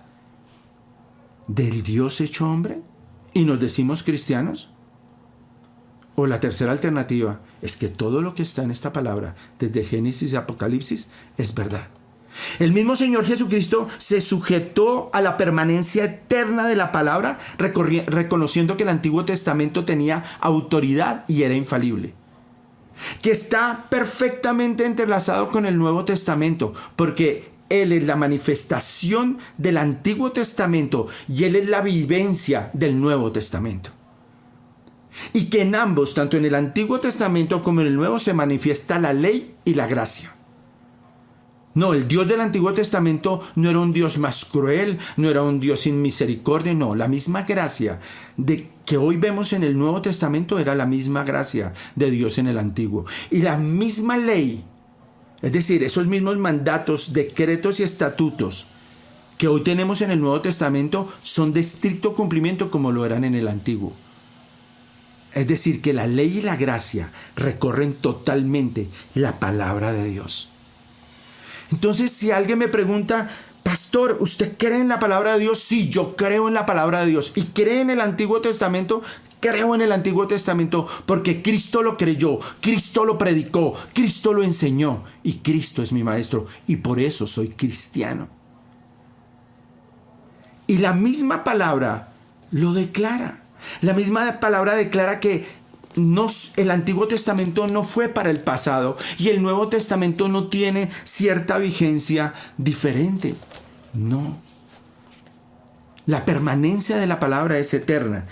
del Dios hecho hombre? ¿Y nos decimos cristianos? O la tercera alternativa es que todo lo que está en esta palabra, desde Génesis y Apocalipsis, es verdad. El mismo Señor Jesucristo se sujetó a la permanencia eterna de la palabra, reconociendo que el Antiguo Testamento tenía autoridad y era infalible. Que está perfectamente entrelazado con el Nuevo Testamento, porque Él es la manifestación del Antiguo Testamento y Él es la vivencia del Nuevo Testamento. Y que en ambos, tanto en el Antiguo Testamento como en el Nuevo, se manifiesta la ley y la gracia. No, el Dios del Antiguo Testamento no era un Dios más cruel, no era un Dios sin misericordia, no. La misma gracia que hoy vemos en el Nuevo Testamento era la misma gracia de Dios en el Antiguo. Y la misma ley, es decir, esos mismos mandatos, decretos y estatutos que hoy tenemos en el Nuevo Testamento son de estricto cumplimiento como lo eran en el Antiguo. Es decir, que la ley y la gracia recorren totalmente la palabra de Dios. Entonces, si alguien me pregunta, pastor, ¿usted cree en la palabra de Dios? Sí, yo creo en la palabra de Dios. ¿Y cree en el Antiguo Testamento? Creo en el Antiguo Testamento porque Cristo lo creyó, Cristo lo predicó, Cristo lo enseñó y Cristo es mi maestro y por eso soy cristiano. Y la misma palabra lo declara. La misma palabra declara que el Antiguo Testamento no fue para el pasado y el Nuevo Testamento no tiene cierta vigencia diferente. No. La permanencia de la palabra es eterna.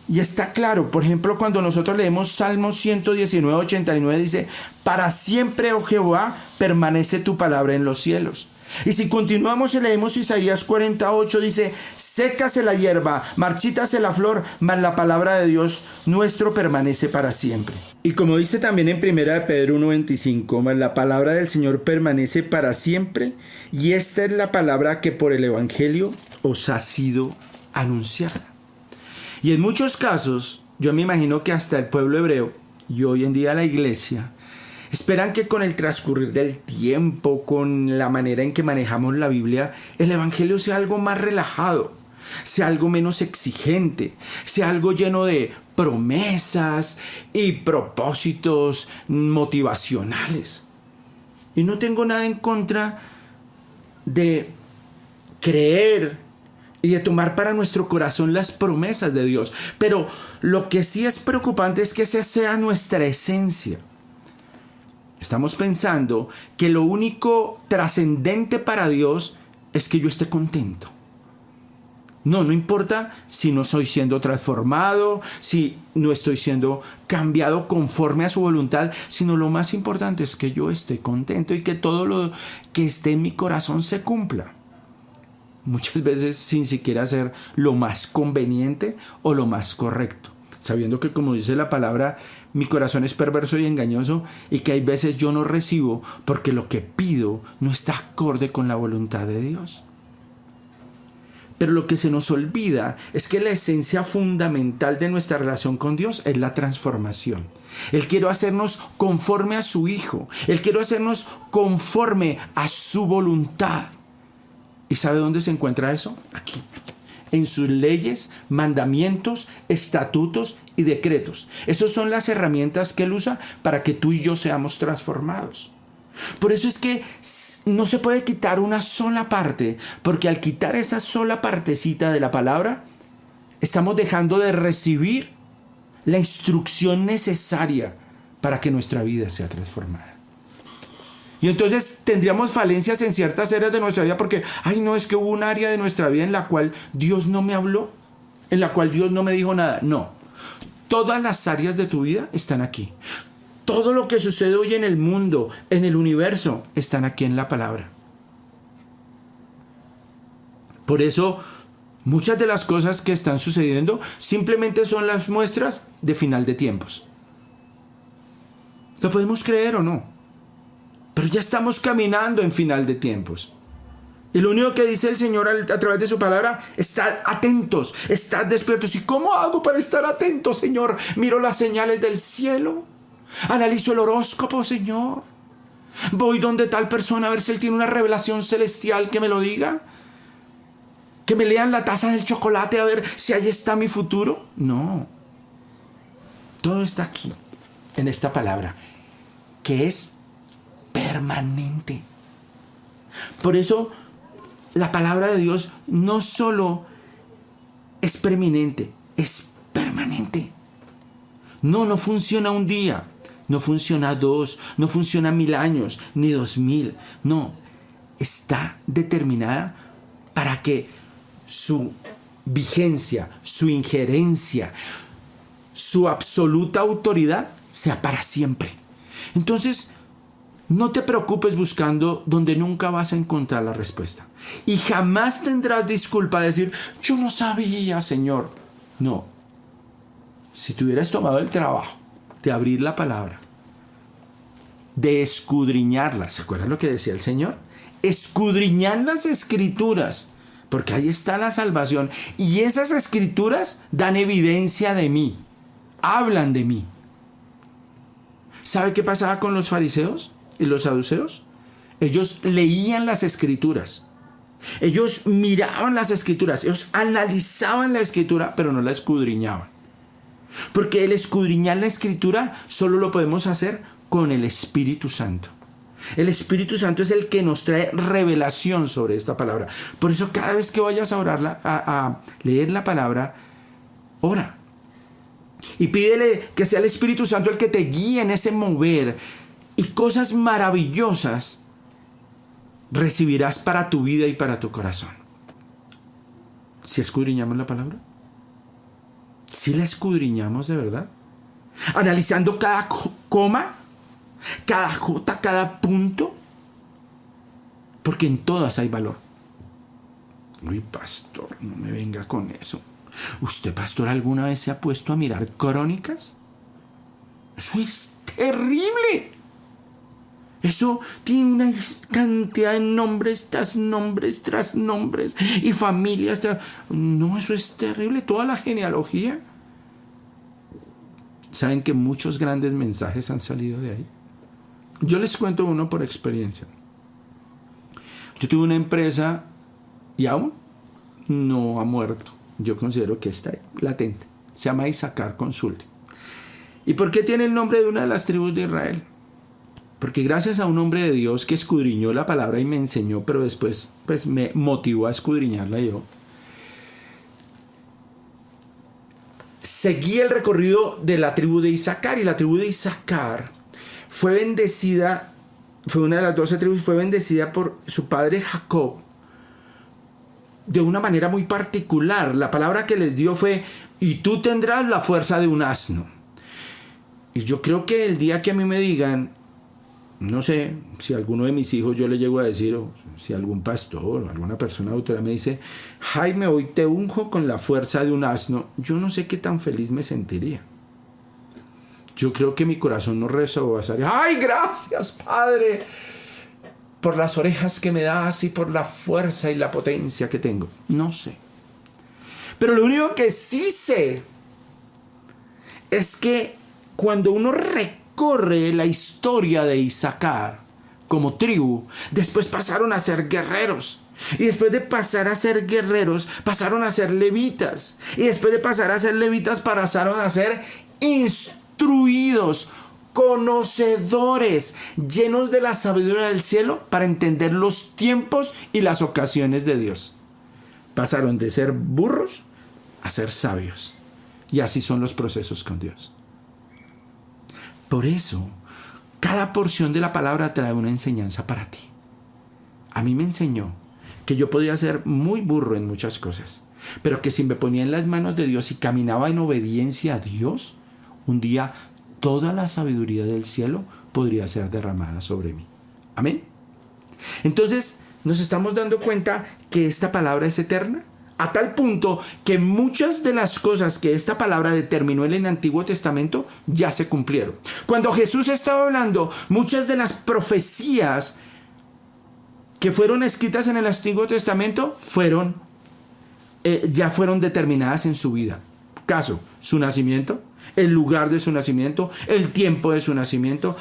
Y está claro, por ejemplo, cuando nosotros leemos Salmo 119, 89, dice: para siempre, oh Jehová, permanece tu palabra en los cielos. Y si continuamos y leemos Isaías 48, dice: sécase la hierba, marchítase la flor, mas la palabra de Dios nuestro permanece para siempre. Y como dice también en 1 de Pedro 1:25, mas la palabra del Señor permanece para siempre, y esta es la palabra que por el Evangelio os ha sido anunciada. Y en muchos casos, yo me imagino que hasta el pueblo hebreo, y hoy en día la iglesia, esperan que con el transcurrir del tiempo, con la manera en que manejamos la Biblia, el Evangelio sea algo más relajado, sea algo menos exigente, sea algo lleno de promesas y propósitos motivacionales. Y no tengo nada en contra de creer y de tomar para nuestro corazón las promesas de Dios. Pero lo que sí es preocupante es que esa sea nuestra esencia. Estamos pensando que lo único trascendente para Dios es que yo esté contento. No importa si no estoy siendo transformado, si no estoy siendo cambiado conforme a su voluntad, sino lo más importante es que yo esté contento y que todo lo que esté en mi corazón se cumpla. Muchas veces sin siquiera ser lo más conveniente o lo más correcto, sabiendo que, como dice la palabra, mi corazón es perverso y engañoso y que hay veces yo no recibo porque lo que pido no está acorde con la voluntad de Dios. Pero lo que se nos olvida es que la esencia fundamental de nuestra relación con Dios es la transformación. Él quiere hacernos conforme a su Hijo. Él quiere hacernos conforme a su voluntad. ¿Y sabe dónde se encuentra eso? Aquí. En sus leyes, mandamientos, estatutos y decretos. Esas son las herramientas que Él usa para que tú y yo seamos transformados. Por eso es que no se puede quitar una sola parte, porque al quitar esa sola partecita de la palabra, estamos dejando de recibir la instrucción necesaria para que nuestra vida sea transformada. Y entonces tendríamos falencias en ciertas áreas de nuestra vida porque, no, es que hubo un área de nuestra vida en la cual Dios no me habló, en la cual Dios no me dijo nada. No, todas las áreas de tu vida están aquí. Todo lo que sucede hoy en el mundo, en el universo, están aquí en la palabra. Por eso, muchas de las cosas que están sucediendo simplemente son las muestras de final de tiempos. ¿Lo podemos creer o no? Pero ya estamos caminando en final de tiempos. Y lo único que dice el Señor a través de su palabra: estad atentos, estad despiertos. ¿Y cómo hago para estar atentos, Señor? Miro las señales del cielo, analizo el horóscopo, Señor. Voy donde tal persona a ver si él tiene una revelación celestial que me lo diga. Que me lean la taza del chocolate a ver si ahí está mi futuro. No. Todo está aquí, en esta palabra, que es permanente. Por eso la palabra de Dios no solo es preeminente, es permanente. No funciona un día, no funciona 2, no funciona 1000 años, ni 2000. No, está determinada para que su vigencia, su injerencia, su absoluta autoridad sea para siempre. Entonces, no te preocupes buscando donde nunca vas a encontrar la respuesta. Y jamás tendrás disculpa de decir: yo no sabía, Señor. No. Si tú hubieras tomado el trabajo de abrir la palabra, de escudriñarla, ¿se acuerdan lo que decía el Señor? Escudriñar las escrituras, porque ahí está la salvación. Y esas escrituras dan evidencia de mí, hablan de mí. ¿Sabe qué pasaba con los fariseos y los saduceos? Ellos leían las escrituras, ellos miraban las escrituras, ellos analizaban la escritura, pero no la escudriñaban. Porque el escudriñar la escritura solo lo podemos hacer con el Espíritu Santo. El Espíritu Santo es el que nos trae revelación sobre esta palabra. Por eso cada vez que vayas a orarla, a leer la palabra, ora. Y pídele que sea el Espíritu Santo el que te guíe en ese mover. Y cosas maravillosas recibirás para tu vida y para tu corazón. ¿Si escudriñamos la palabra? ¿Si la escudriñamos de verdad? Analizando cada coma, cada jota, cada punto, porque en todas hay valor. Uy, pastor, no me venga con eso. ¿Usted, pastor, alguna vez se ha puesto a mirar crónicas? Eso es terrible. Eso tiene una cantidad de nombres tras nombres y familias. No, eso es terrible. Toda la genealogía. ¿Saben que muchos grandes mensajes han salido de ahí? Yo les cuento uno por experiencia. Yo tuve una empresa y aún no ha muerto. Yo considero que está ahí, latente. Se llama Issacar Consulting. ¿Y por qué tiene el nombre de una de las tribus de Israel? Porque gracias a un hombre de Dios que escudriñó la palabra y me enseñó, pero después pues me motivó a escudriñarla yo. Seguí el recorrido de la tribu de Issacar, y la tribu de Issacar fue bendecida, fue una de las 12 tribus, fue bendecida por su padre Jacob de una manera muy particular. La palabra que les dio fue: y tú tendrás la fuerza de un asno. Y yo creo que el día que a mí me digan, no sé, si a alguno de mis hijos yo le llego a decir, o si algún pastor o alguna persona de autoridad me dice: Jaime, hoy te unjo con la fuerza de un asno, yo no sé qué tan feliz me sentiría. Yo creo que mi corazón no resobasaría: ¡ay, gracias, Padre, por las orejas que me das y por la fuerza y la potencia que tengo! No sé. Pero lo único que sí sé es que cuando uno recorre la historia de Issacar como tribu, después pasaron a ser guerreros. Y después de pasar a ser guerreros, pasaron a ser levitas. Y después de pasar a ser levitas, pasaron a ser instruidos, conocedores, llenos de la sabiduría del cielo para entender los tiempos y las ocasiones de Dios. Pasaron de ser burros a ser sabios. Y así son los procesos con Dios. Por eso, cada porción de la palabra trae una enseñanza para ti. A mí me enseñó que yo podía ser muy burro en muchas cosas, pero que si me ponía en las manos de Dios y caminaba en obediencia a Dios, un día toda la sabiduría del cielo podría ser derramada sobre mí. Amén. Entonces, nos estamos dando cuenta que esta palabra es eterna, a tal punto que muchas de las cosas que esta palabra determinó en el Antiguo Testamento ya se cumplieron. Cuando Jesús estaba hablando, muchas de las profecías que fueron escritas en el Antiguo Testamento ya fueron determinadas en su vida. Caso, su nacimiento, el lugar de su nacimiento, el tiempo de su nacimiento,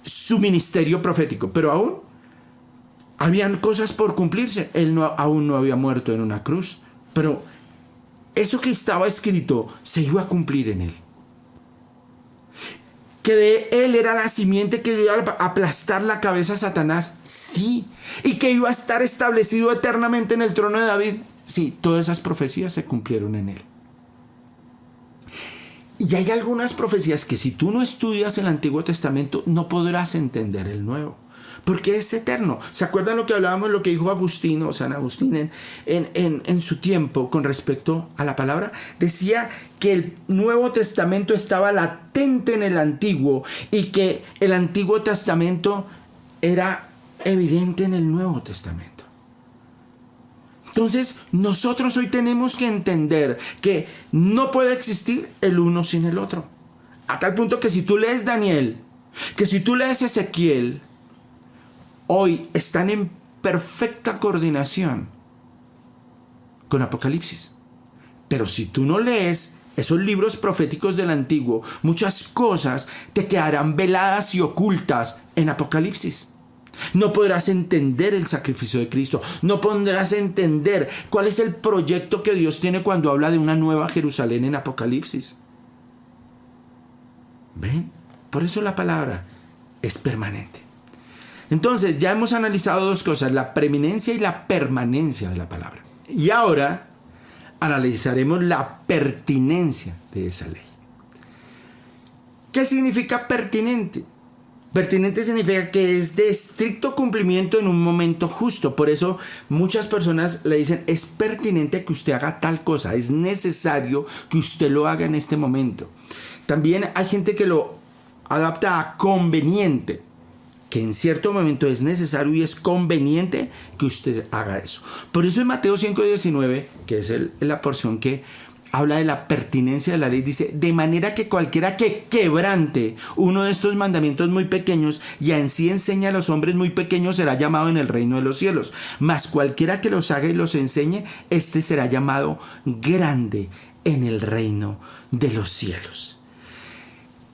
su ministerio profético. Pero aún habían cosas por cumplirse. Él aún no había muerto en una cruz, pero eso que estaba escrito se iba a cumplir en él. Que de él era la simiente que iba a aplastar la cabeza a Satanás, sí. Y que iba a estar establecido eternamente en el trono de David, sí. Todas esas profecías se cumplieron en él. Y hay algunas profecías que si tú no estudias el Antiguo Testamento no podrás entender el Nuevo, porque es eterno. ¿Se acuerdan lo que hablábamos, lo que dijo Agustín o San Agustín en su tiempo con respecto a la palabra? Decía que el Nuevo Testamento estaba latente en el Antiguo y que el Antiguo Testamento era evidente en el Nuevo Testamento. Entonces, nosotros hoy tenemos que entender que no puede existir el uno sin el otro. A tal punto que si tú lees Daniel, que si tú lees Ezequiel, hoy están en perfecta coordinación con Apocalipsis. Pero si tú no lees esos libros proféticos del Antiguo, muchas cosas te quedarán veladas y ocultas en Apocalipsis. No podrás entender el sacrificio de Cristo. No podrás entender cuál es el proyecto que Dios tiene cuando habla de una nueva Jerusalén en Apocalipsis. ¿Ven? Por eso la palabra es permanente. Entonces, ya hemos analizado dos cosas: la preeminencia y la permanencia de la palabra. Y ahora analizaremos la pertinencia de esa ley. ¿Qué significa pertinente? Pertinente significa que es de estricto cumplimiento en un momento justo. Por eso muchas personas le dicen: es pertinente que usted haga tal cosa, es necesario que usted lo haga en este momento. También hay gente que lo adapta a conveniente, que en cierto momento es necesario y es conveniente que usted haga eso. Por eso en Mateo 5:19, que es la porción que habla de la pertinencia de la ley, dice: de manera que cualquiera que quebrante uno de estos mandamientos muy pequeños y en sí enseña a los hombres muy pequeños será llamado en el reino de los cielos. Mas cualquiera que los haga y los enseñe, este será llamado grande en el reino de los cielos.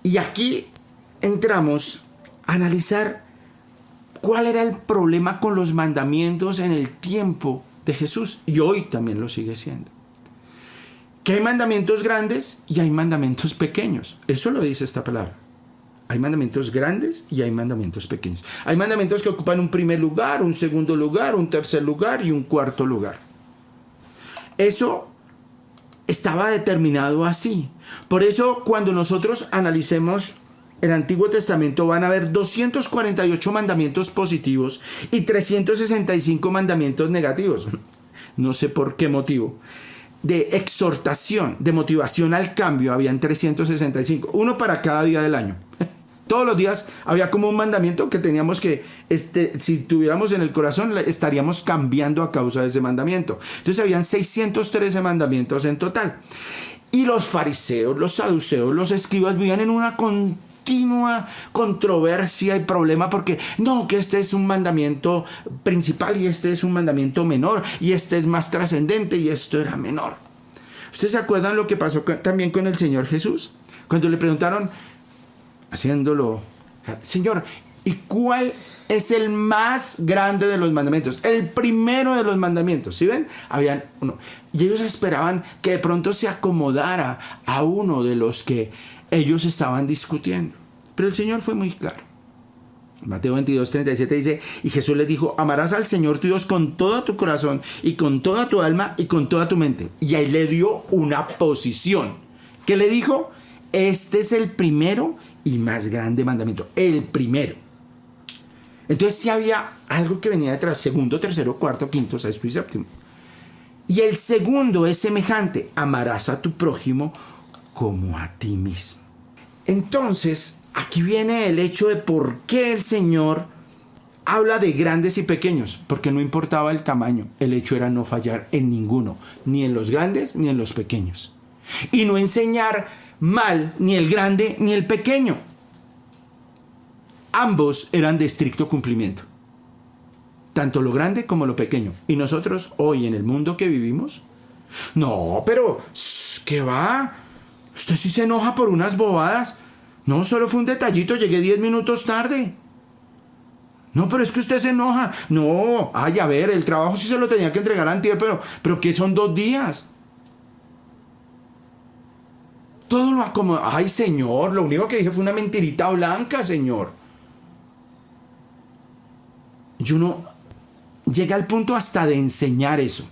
Y aquí entramos a analizar cuál era el problema con los mandamientos en el tiempo de Jesús, y hoy también lo sigue siendo. Que hay mandamientos grandes y hay mandamientos pequeños. Eso lo dice esta palabra. Hay mandamientos grandes y hay mandamientos pequeños. Hay mandamientos que ocupan un primer lugar, un segundo lugar, un tercer lugar y un cuarto lugar. Eso estaba determinado así. Por eso cuando nosotros analicemos el Antiguo Testamento van a haber 248 mandamientos positivos y 365 mandamientos negativos. No sé por qué motivo. De exhortación, de motivación al cambio, habían 365, uno para cada día del año. Todos los días había como un mandamiento que teníamos que, si tuviéramos en el corazón, estaríamos cambiando a causa de ese mandamiento. Entonces habían 613 mandamientos en total. Y los fariseos, los saduceos, los escribas vivían en una continua controversia y problema, porque no, que este es un mandamiento principal y este es un mandamiento menor y este es más trascendente y esto era menor. ¿Ustedes se acuerdan lo que pasó también con el Señor Jesús? Cuando le preguntaron, haciéndolo: Señor, ¿y cuál es el más grande de los mandamientos? El primero de los mandamientos. ¿Sí ven? Habían uno. Y ellos esperaban que de pronto se acomodara a uno de los que ellos estaban discutiendo. Pero el Señor fue muy claro. Mateo 22:37 dice, y Jesús les dijo, amarás al Señor tu Dios con todo tu corazón y con toda tu alma y con toda tu mente. Y ahí le dio una posición. ¿Qué le dijo? Este es el primero y más grande mandamiento. El primero. Entonces sí había algo que venía detrás. Segundo, tercero, cuarto, quinto, sexto y séptimo. Y el segundo es semejante. Amarás a tu prójimo como a ti mismo. Entonces, aquí viene el hecho de por qué el Señor habla de grandes y pequeños. Porque no importaba el tamaño. El hecho era no fallar en ninguno. Ni en los grandes ni en los pequeños. Y no enseñar mal ni el grande ni el pequeño. Ambos eran de estricto cumplimiento. Tanto lo grande como lo pequeño. Y nosotros hoy en el mundo que vivimos. No, pero ¿qué va? Usted sí se enoja por unas bobadas. No, solo fue un detallito, llegué 10 minutos tarde. No, pero es que usted se enoja. No, ay, a ver, el trabajo sí se lo tenía que entregar antier, pero ¿qué son 2 días? Todo lo acomoda. Ay, señor, lo único que dije fue una mentirita blanca, señor. Y uno llega al punto hasta de enseñar eso.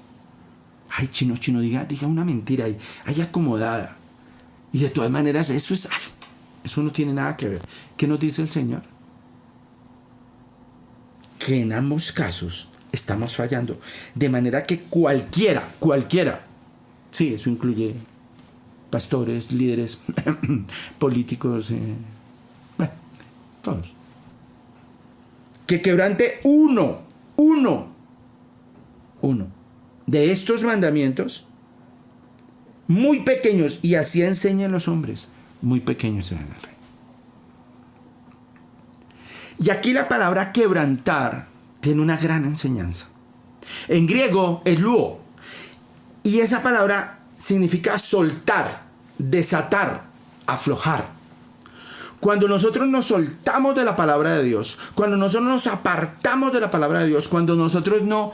Ay, chino, diga una mentira ahí acomodada. Y de todas maneras, eso no tiene nada que ver. ¿Qué nos dice el Señor? Que en ambos casos estamos fallando. De manera que cualquiera, sí, eso incluye pastores, líderes, políticos, bueno, todos. Que quebrante uno de estos mandamientos, muy pequeños, y así enseñan los hombres, muy pequeños serán el reino. Y aquí la palabra quebrantar tiene una gran enseñanza. En griego es luo, y esa palabra significa soltar, desatar, aflojar. Cuando nosotros nos soltamos de la palabra de Dios, cuando nosotros nos apartamos de la palabra de Dios, cuando nosotros no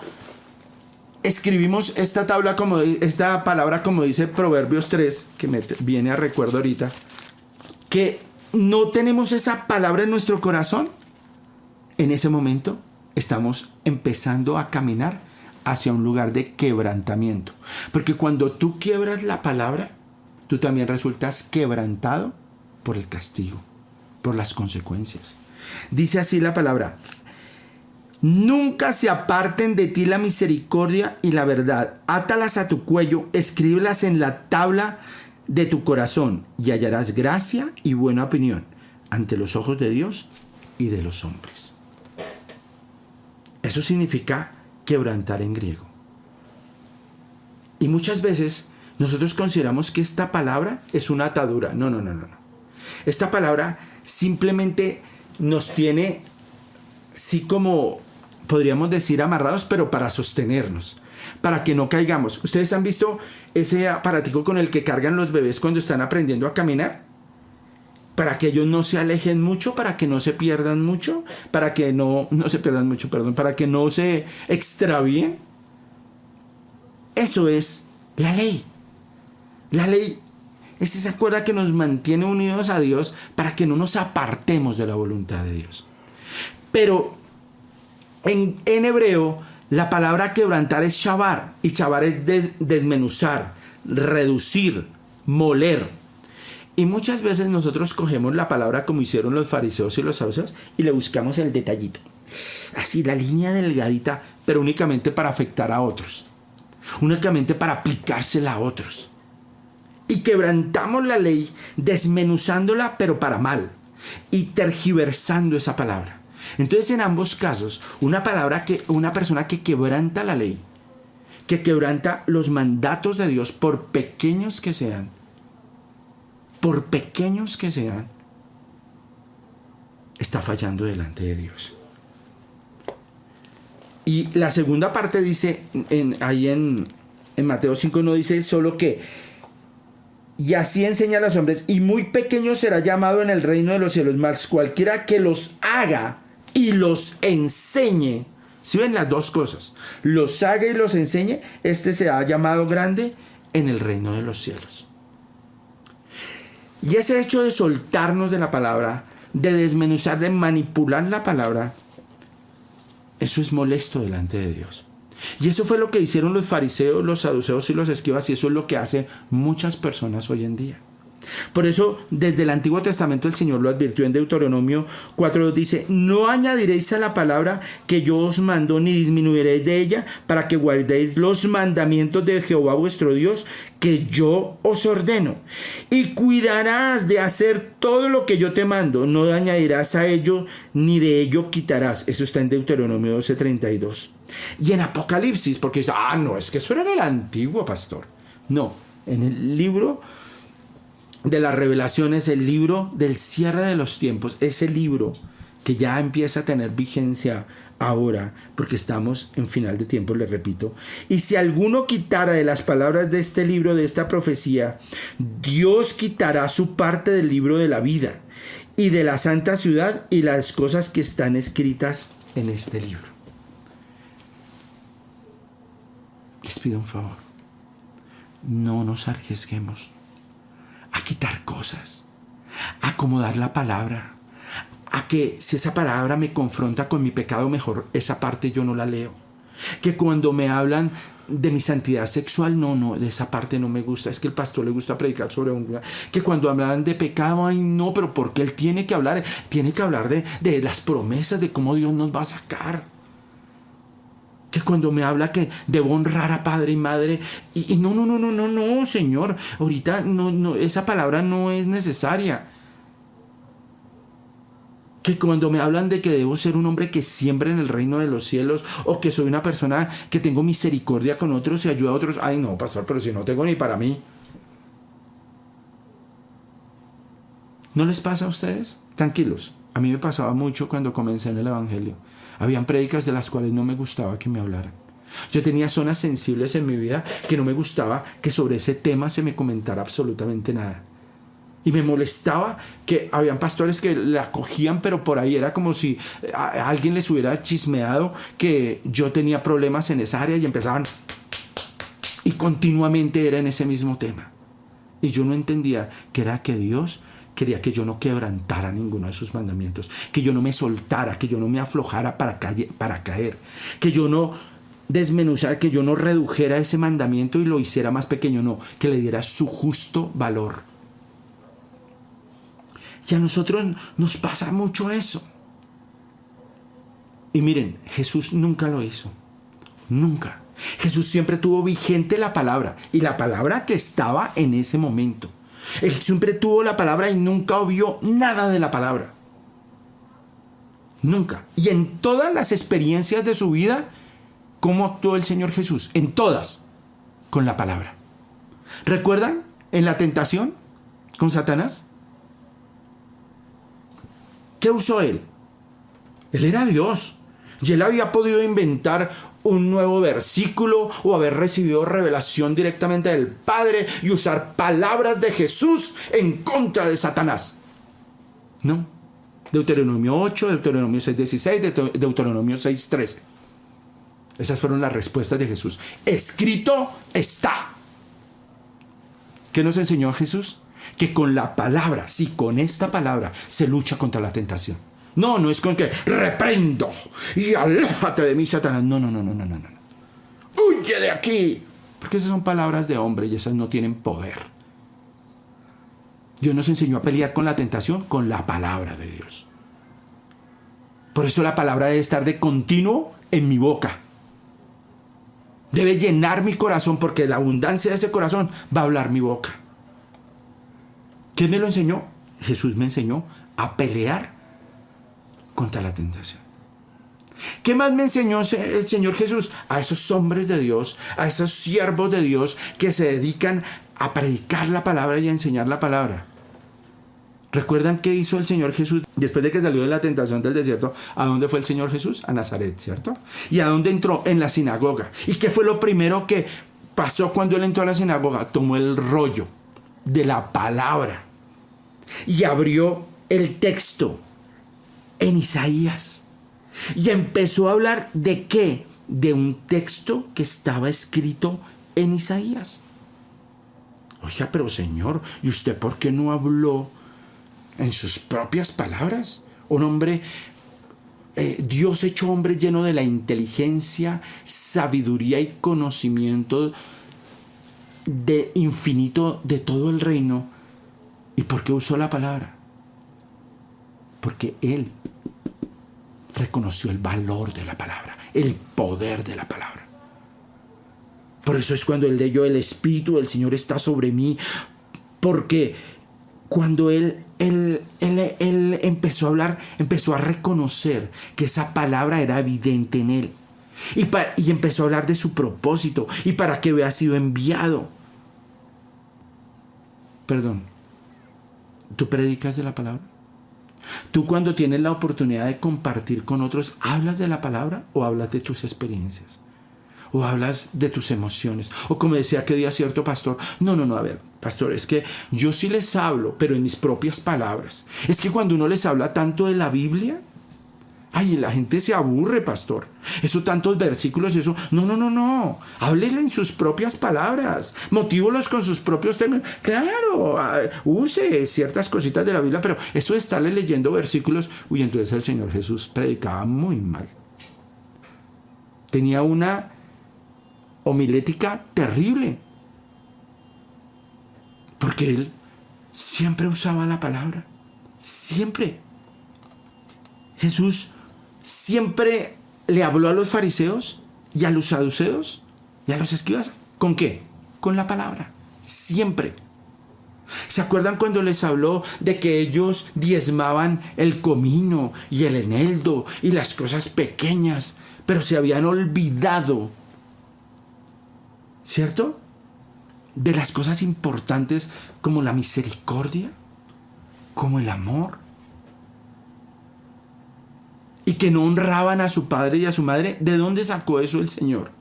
escribimos esta palabra como dice Proverbios 3, que me viene a recuerdo ahorita, que no tenemos esa palabra en nuestro corazón, en ese momento estamos empezando a caminar hacia un lugar de quebrantamiento. Porque cuando tú quiebras la palabra, tú también resultas quebrantado por el castigo, por las consecuencias. Dice así la palabra: nunca se aparten de ti la misericordia y la verdad. Átalas a tu cuello, escríbelas en la tabla de tu corazón, y hallarás gracia y buena opinión ante los ojos de Dios y de los hombres. Eso significa quebrantar en griego. Y muchas veces nosotros consideramos que esta palabra es una atadura. No. Esta palabra simplemente nos tiene, sí, como podríamos decir, amarrados, pero para sostenernos, para que no caigamos. ¿Ustedes han visto ese aparatico con el que cargan los bebés cuando están aprendiendo a caminar? Para que ellos no se alejen mucho, para que no se pierdan mucho, para que para que no se extravíen. Eso es la ley. La ley es esa cuerda que nos mantiene unidos a Dios para que no nos apartemos de la voluntad de Dios. Pero en hebreo la palabra quebrantar es shabar, y shabar es desmenuzar, reducir, moler. Y muchas veces nosotros cogemos la palabra como hicieron los fariseos y los saduceos y le buscamos el detallito, así la línea delgadita, pero únicamente para afectar a otros, únicamente para aplicársela a otros. Y quebrantamos la ley desmenuzándola, pero para mal, y tergiversando esa palabra. Entonces, en ambos casos, una persona que quebranta la ley, que quebranta los mandatos de Dios, por pequeños que sean, está fallando delante de Dios. Y la segunda parte dice, ahí en Mateo 5, no dice solo que: y así enseña a los hombres, y muy pequeño será llamado en el reino de los cielos, mas cualquiera que los haga y los enseñe. ¿Sí ven las dos cosas? Los haga y los enseñe, este será llamado grande en el reino de los cielos. Y ese hecho de soltarnos de la palabra de desmenuzar, de manipular la palabra, eso es molesto delante de Dios. Y eso fue lo que hicieron los fariseos, los saduceos y los escribas, y eso es lo que hacen muchas personas hoy en día. Por eso, desde el Antiguo Testamento el Señor lo advirtió en Deuteronomio 4:2, dice: no añadiréis a la palabra que yo os mando, ni disminuiréis de ella, para que guardéis los mandamientos de Jehová vuestro Dios, que yo os ordeno. Y cuidarás de hacer todo lo que yo te mando, no añadirás a ello, ni de ello quitarás. Eso está en Deuteronomio 12:32. Y en Apocalipsis, porque dice: no, es que eso era en el Antiguo, pastor. No, en el libro de las Revelaciones, el libro del cierre de los tiempos, ese libro que ya empieza a tener vigencia ahora, porque estamos en final de tiempo, les repito. Y si alguno quitara de las palabras de este libro, de esta profecía, Dios quitará su parte del libro de la vida y de la santa ciudad y las cosas que están escritas en este libro. Les pido un favor: no nos arriesguemos a quitar cosas, a acomodar la palabra, a que si esa palabra me confronta con mi pecado, mejor esa parte yo no la leo. Que cuando me hablan de mi santidad sexual, no, de esa parte no me gusta. Es que el pastor le gusta predicar sobre un... Que cuando hablan de pecado, no, pero porque él tiene que hablar de las promesas, de cómo Dios nos va a sacar. Que cuando me habla que debo honrar a padre y madre, y no, Señor, ahorita no, esa palabra no es necesaria. Que cuando me hablan de que debo ser un hombre que siembra en el reino de los cielos, o que soy una persona que tengo misericordia con otros y ayuda a otros, no, pastor, pero si no tengo ni para mí. ¿No les pasa a ustedes? Tranquilos, a mí me pasaba mucho cuando comencé en el evangelio. Habían prédicas de las cuales no me gustaba que me hablaran. Yo tenía zonas sensibles en mi vida que no me gustaba que sobre ese tema se me comentara absolutamente nada. Y me molestaba que habían pastores que la cogían, pero por ahí era como si a alguien les hubiera chismeado que yo tenía problemas en esa área, y empezaban, y continuamente era en ese mismo tema. Y yo no entendía que era que Dios quería que yo no quebrantara ninguno de sus mandamientos, que yo no me soltara, que yo no me aflojara para caer, que yo no desmenuzara, que yo no redujera ese mandamiento y lo hiciera más pequeño, no, que le diera su justo valor. Y a nosotros nos pasa mucho eso. Y miren, Jesús nunca lo hizo, nunca. Jesús siempre tuvo vigente la palabra, y la palabra que estaba en ese momento. Él siempre tuvo la palabra y nunca obvió nada de la palabra. Nunca. Y en todas las experiencias de su vida, ¿cómo actuó el Señor Jesús? En todas, con la palabra. ¿Recuerdan en la tentación con Satanás? ¿Qué usó él? Él era Dios. Y él había podido inventar un nuevo versículo o haber recibido revelación directamente del Padre y usar palabras de Jesús en contra de Satanás. No. Deuteronomio 8, Deuteronomio 6:16, Deuteronomio 6:13. Esas fueron las respuestas de Jesús. Escrito está. ¿Qué nos enseñó Jesús? Que con la palabra, sí, con esta palabra se lucha contra la tentación. No es con que reprendo y aléjate de mí, Satanás. No. Huye de aquí. Porque esas son palabras de hombre y esas no tienen poder. Dios nos enseñó a pelear con la tentación con la palabra de Dios. Por eso la palabra debe estar de continuo en mi boca. Debe llenar mi corazón, porque de la abundancia de ese corazón va a hablar mi boca. ¿Quién me lo enseñó? Jesús me enseñó a pelear contra la tentación. ¿Qué más me enseñó el Señor Jesús? A esos hombres de Dios, a esos siervos de Dios que se dedican a predicar la palabra y a enseñar la palabra. ¿Recuerdan qué hizo el Señor Jesús después de que salió de la tentación del desierto? ¿A dónde fue el Señor Jesús? A Nazaret, ¿cierto? ¿Y a dónde entró? En la sinagoga. ¿Y qué fue lo primero que pasó cuando él entró a la sinagoga? Tomó el rollo de la palabra y abrió el texto en Isaías y empezó a hablar ¿de qué? De un texto que estaba escrito en Isaías. Oiga, pero Señor, ¿y usted por qué no habló en sus propias palabras. Un hombre, Dios hecho hombre lleno de la inteligencia, sabiduría y conocimiento de infinito de todo el reino. ¿Y por qué usó la palabra? Porque Él reconoció el valor de la palabra, el poder de la palabra. Por eso es cuando Él leyó: el Espíritu del Señor está sobre mí, porque cuando él empezó a hablar, empezó a reconocer que esa palabra era evidente en él. Y empezó a hablar de su propósito y para qué había sido enviado. Perdón, ¿tú predicas de la palabra? ¿Tú, cuando tienes la oportunidad de compartir con otros, hablas de la palabra o hablas de tus experiencias? ¿O hablas de tus emociones? O como decía aquel día cierto pastor: no, a ver, pastor, es que yo sí les hablo, pero en mis propias palabras. Es que cuando uno les habla tanto de la Biblia, ay, la gente se aburre, pastor. Eso, tantos versículos, eso. No. Háblenle en sus propias palabras. Motívolos con sus propios términos. Claro, use ciertas cositas de la Biblia, pero eso de estarle leyendo versículos, entonces el Señor Jesús predicaba muy mal. Tenía una homilética terrible, porque Él siempre usaba la palabra. Siempre. Jesús siempre le habló a los fariseos y a los saduceos y a los escribas. ¿Con qué? Con la palabra. Siempre. ¿Se acuerdan cuando les habló de que ellos diezmaban el comino y el eneldo y las cosas pequeñas, pero se habían olvidado, ¿cierto?, de las cosas importantes, como la misericordia, como el amor? Y que no honraban a su padre y a su madre. ¿De dónde sacó eso el Señor?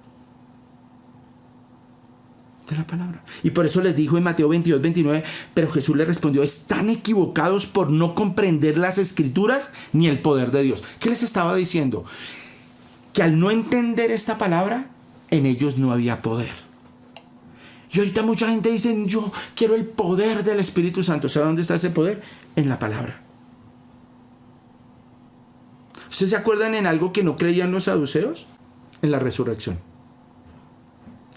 De la palabra. Y por eso les dijo en Mateo 22:29, pero Jesús le respondió: están equivocados por no comprender las Escrituras ni el poder de Dios. ¿Qué les estaba diciendo? Que al no entender esta palabra, en ellos no había poder. Y ahorita mucha gente dice: yo quiero el poder del Espíritu Santo. ¿Sabe dónde está ese poder? En la palabra. ¿Ustedes se acuerdan en algo que no creían los saduceos? En la resurrección.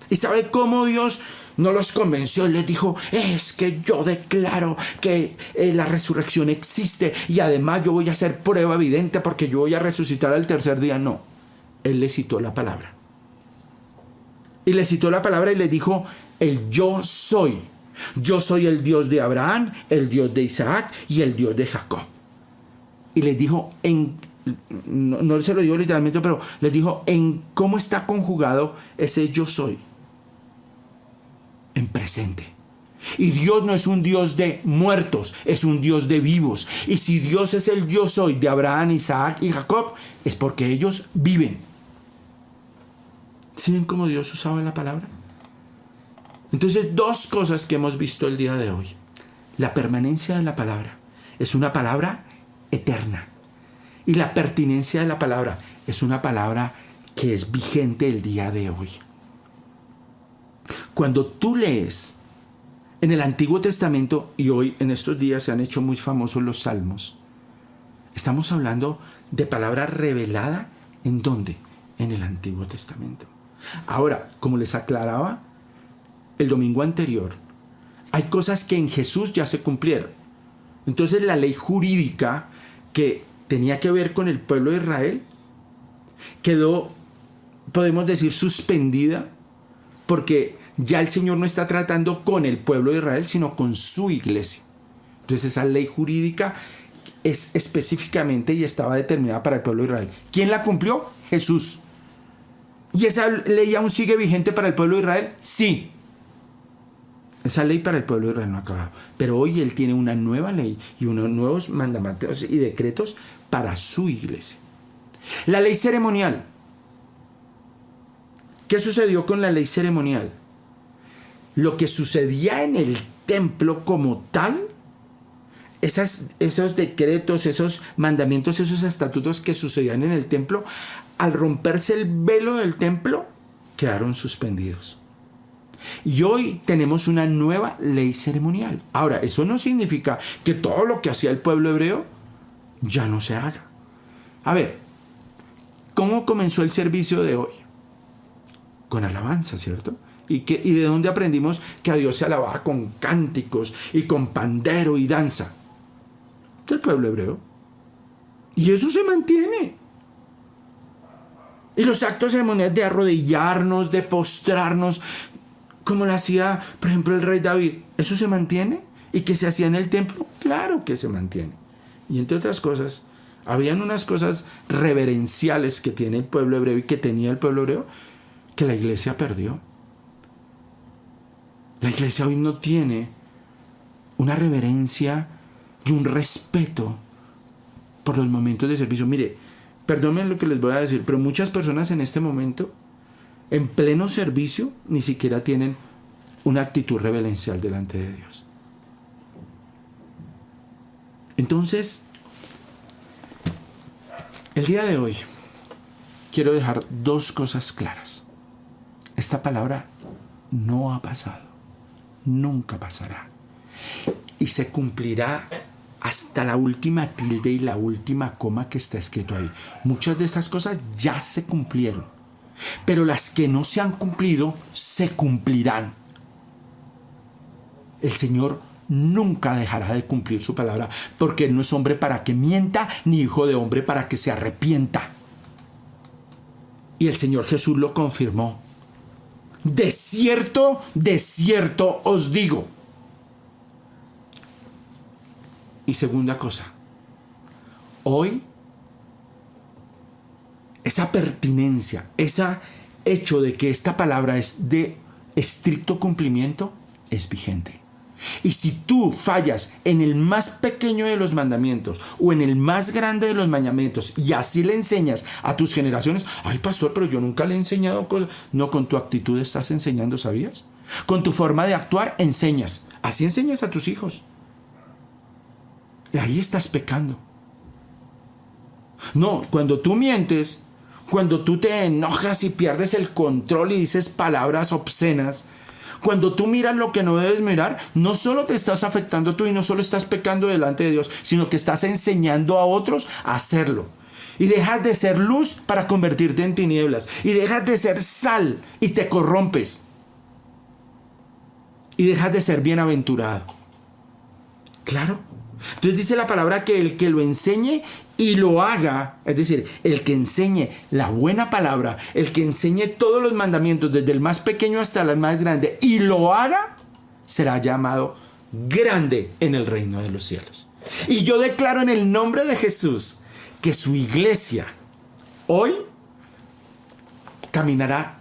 ¿Y sabe cómo Dios no los convenció? Les dijo: es que yo declaro que la resurrección existe, y además yo voy a hacer prueba evidente porque yo voy a resucitar al tercer día. No. Él le citó la palabra. Y le citó la palabra y le dijo: el yo soy. Yo soy el Dios de Abraham, el Dios de Isaac y el Dios de Jacob. Y les dijo no se lo digo literalmente, pero les dijo en cómo está conjugado ese yo soy. En presente. Y Dios no es un Dios de muertos, es un Dios de vivos. Y si Dios es el yo soy de Abraham, Isaac y Jacob, es porque ellos viven. ¿Sí ven cómo Dios usaba la palabra? Entonces, dos cosas que hemos visto el día de hoy. La permanencia de la palabra. Es una palabra eterna. Y la pertinencia de la palabra es una palabra que es vigente el día de hoy. Cuando tú lees en el Antiguo Testamento, y hoy en estos días se han hecho muy famosos los salmos, estamos hablando de palabra revelada. ¿En dónde? En el Antiguo Testamento. Ahora, como les aclaraba el domingo anterior, hay cosas que en Jesús ya se cumplieron. Entonces la ley jurídica que tenía que ver con el pueblo de Israel quedó, podemos decir, suspendida, porque ya el Señor no está tratando con el pueblo de Israel, sino con su iglesia. Entonces esa ley jurídica es específicamente y estaba determinada para el pueblo de Israel. ¿Quién la cumplió? Jesús. ¿Y esa ley aún sigue vigente para el pueblo de Israel? Sí. Esa ley para el pueblo de Israel no ha acabado. Pero hoy Él tiene una nueva ley y unos nuevos mandamientos y decretos para su iglesia. La ley ceremonial. ¿Qué sucedió con la ley ceremonial? Lo que sucedía en el templo como tal, esos decretos, esos mandamientos, esos estatutos que sucedían en el templo, al romperse el velo del templo, quedaron suspendidos. Y hoy tenemos una nueva ley ceremonial. Ahora, eso no significa que todo lo que hacía el pueblo hebreo ya no se haga. A ver, ¿cómo comenzó el servicio de hoy? Con alabanza, ¿cierto? ¿Y de dónde aprendimos que a Dios se alababa con cánticos y con pandero y danza? Del pueblo hebreo. Y eso se mantiene. Y los actos ceremoniales de arrodillarnos, de postrarnos, como lo hacía, por ejemplo, el rey David, ¿eso se mantiene? ¿Y que se hacía en el templo? Claro que se mantiene. Y entre otras cosas, habían unas cosas reverenciales que tiene el pueblo hebreo y que tenía el pueblo hebreo que la iglesia perdió. La iglesia hoy no tiene una reverencia y un respeto por los momentos de servicio. Mire, perdónenme lo que les voy a decir, pero muchas personas en este momento, en pleno servicio, ni siquiera tienen una actitud reverencial delante de Dios. Entonces, el día de hoy quiero dejar dos cosas claras. Esta palabra no ha pasado, nunca pasará, y se cumplirá hasta la última tilde y la última coma que está escrito ahí. Muchas de estas cosas ya se cumplieron, pero las que no se han cumplido se cumplirán. El Señor nunca dejará de cumplir su palabra, porque Él no es hombre para que mienta, ni hijo de hombre para que se arrepienta. Y el Señor Jesús lo confirmó. De cierto os digo. Y segunda cosa, hoy esa pertinencia, ese hecho de que esta palabra es de estricto cumplimiento, es vigente. Y si tú fallas en el más pequeño de los mandamientos o en el más grande de los mandamientos y así le enseñas a tus generaciones, ay pastor, pero yo nunca le he enseñado cosas. No, con tu actitud estás enseñando, ¿sabías? Con tu forma de actuar enseñas. Así enseñas a tus hijos. Y ahí estás pecando. No, cuando tú mientes, cuando tú te enojas y pierdes el control y dices palabras obscenas, cuando tú miras lo que no debes mirar, no solo te estás afectando tú y no solo estás pecando delante de Dios, sino que estás enseñando a otros a hacerlo. Y dejas de ser luz para convertirte en tinieblas. Y dejas de ser sal y te corrompes. Y dejas de ser bienaventurado. Claro. Entonces dice la palabra que el que lo enseñe y lo haga, es decir, el que enseñe la buena palabra, el que enseñe todos los mandamientos, desde el más pequeño hasta el más grande, y lo haga, será llamado grande en el reino de los cielos. Y yo declaro en el nombre de Jesús que su iglesia hoy caminará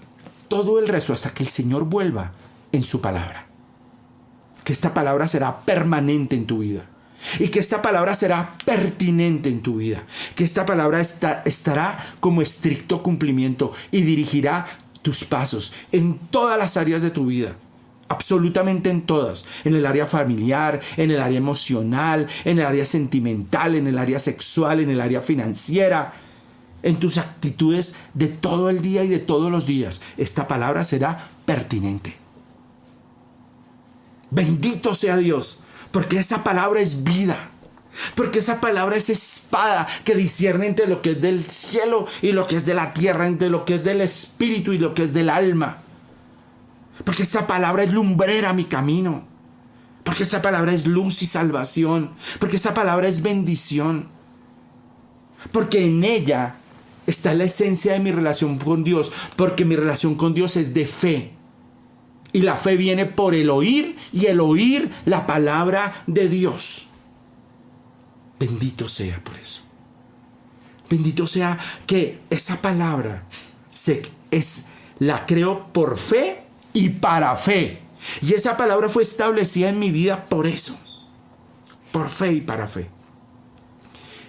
todo el resto hasta que el Señor vuelva en su palabra. Que esta palabra será permanente en tu vida. Y que esta palabra será pertinente en tu vida. Que esta palabra estará como estricto cumplimiento y dirigirá tus pasos en todas las áreas de tu vida. Absolutamente en todas. En el área familiar, en el área emocional, en el área sentimental, en el área sexual, en el área financiera. En tus actitudes de todo el día y de todos los días. Esta palabra será pertinente. Bendito sea Dios. Porque esa palabra es vida. Porque esa palabra es espada que discierne entre lo que es del cielo y lo que es de la tierra, entre lo que es del espíritu y lo que es del alma. Porque esa palabra es lumbrera a mi camino. Porque esa palabra es luz y salvación. Porque esa palabra es bendición. Porque en ella está la esencia de mi relación con Dios. Porque mi relación con Dios es de fe. Y la fe viene por el oír y el oír la palabra de Dios. Bendito sea por eso. Bendito sea que esa palabra la creo por fe y para fe. Y esa palabra fue establecida en mi vida por eso. Por fe y para fe.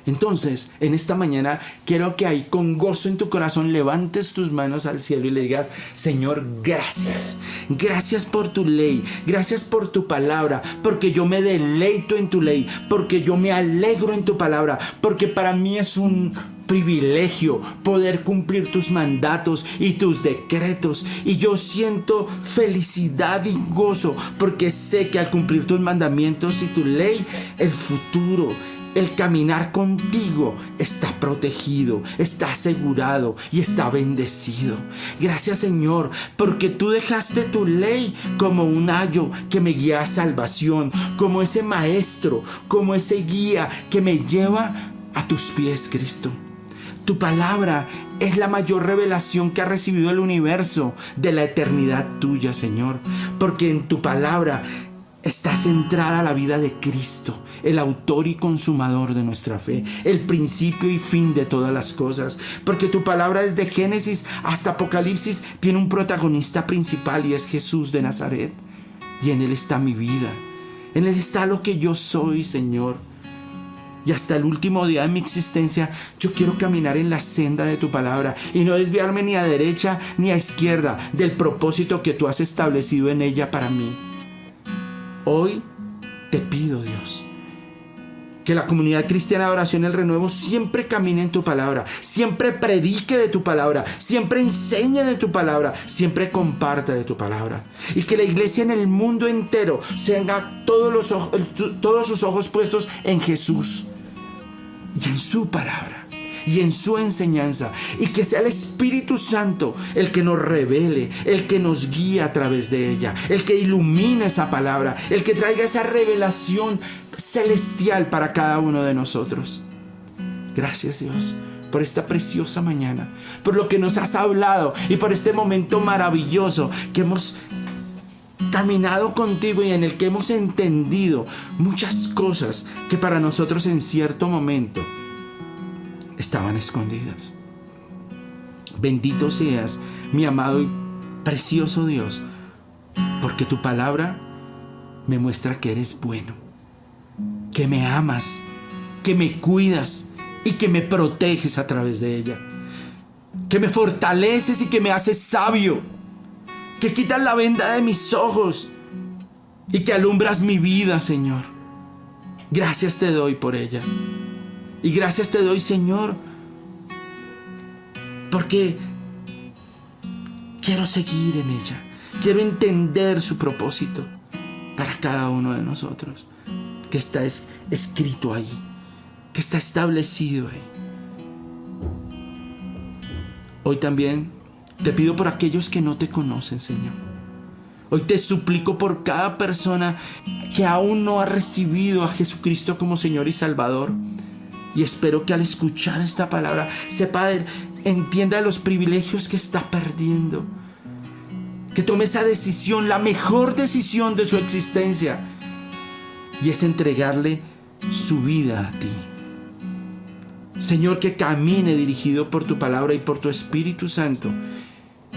Entonces, en esta mañana, quiero que ahí con gozo en tu corazón levantes tus manos al cielo y le digas: Señor, gracias. Gracias por tu ley. Gracias por tu palabra. Porque yo me deleito en tu ley. Porque yo me alegro en tu palabra. Porque para mí es un privilegio poder cumplir tus mandatos y tus decretos. Y yo siento felicidad y gozo porque sé que al cumplir tus mandamientos y tu ley, el futuro, el caminar contigo está protegido, está asegurado y está bendecido. Gracias, Señor, porque tú dejaste tu ley como un ayo que me guía a salvación, como ese maestro, como ese guía que me lleva a tus pies, Cristo. Tu palabra es la mayor revelación que ha recibido el universo de la eternidad tuya, Señor, porque en tu palabra está centrada la vida de Cristo, el autor y consumador de nuestra fe, el principio y fin de todas las cosas. Porque tu palabra desde Génesis hasta Apocalipsis tiene un protagonista principal y es Jesús de Nazaret. Y en Él está mi vida, en Él está lo que yo soy, Señor. Y hasta el último día de mi existencia, yo quiero caminar en la senda de tu palabra y no desviarme ni a derecha ni a izquierda del propósito que tú has establecido en ella para mí. Hoy te pido, Dios, que la comunidad cristiana de oración El Renuevo siempre camine en tu palabra, siempre predique de tu palabra, siempre enseñe de tu palabra, siempre comparta de tu palabra. Y que la iglesia en el mundo entero tenga todos sus ojos puestos en Jesús y en su palabra y en su enseñanza, y que sea el Espíritu Santo el que nos revele, el que nos guíe a través de ella, el que ilumine esa palabra, el que traiga esa revelación celestial para cada uno de nosotros. Gracias, Dios, por esta preciosa mañana, por lo que nos has hablado y por este momento maravilloso que hemos caminado contigo y en el que hemos entendido muchas cosas que para nosotros en cierto momento estaban escondidas. Bendito seas, mi amado y precioso Dios, porque tu palabra me muestra que eres bueno, que me amas, que me cuidas y que me proteges a través de ella, que me fortaleces y que me haces sabio, que quitas la venda de mis ojos y que alumbras mi vida, Señor. Gracias te doy por ella. Y gracias te doy, Señor, porque quiero seguir en ella. Quiero entender su propósito para cada uno de nosotros, que está escrito ahí, que está establecido ahí. Hoy también te pido por aquellos que no te conocen, Señor. Hoy te suplico por cada persona que aún no ha recibido a Jesucristo como Señor y Salvador. Y espero que al escuchar esta palabra entienda los privilegios que está perdiendo. Que tome esa decisión, la mejor decisión de su existencia. Y es entregarle su vida a ti. Señor, que camine dirigido por tu palabra y por tu Espíritu Santo.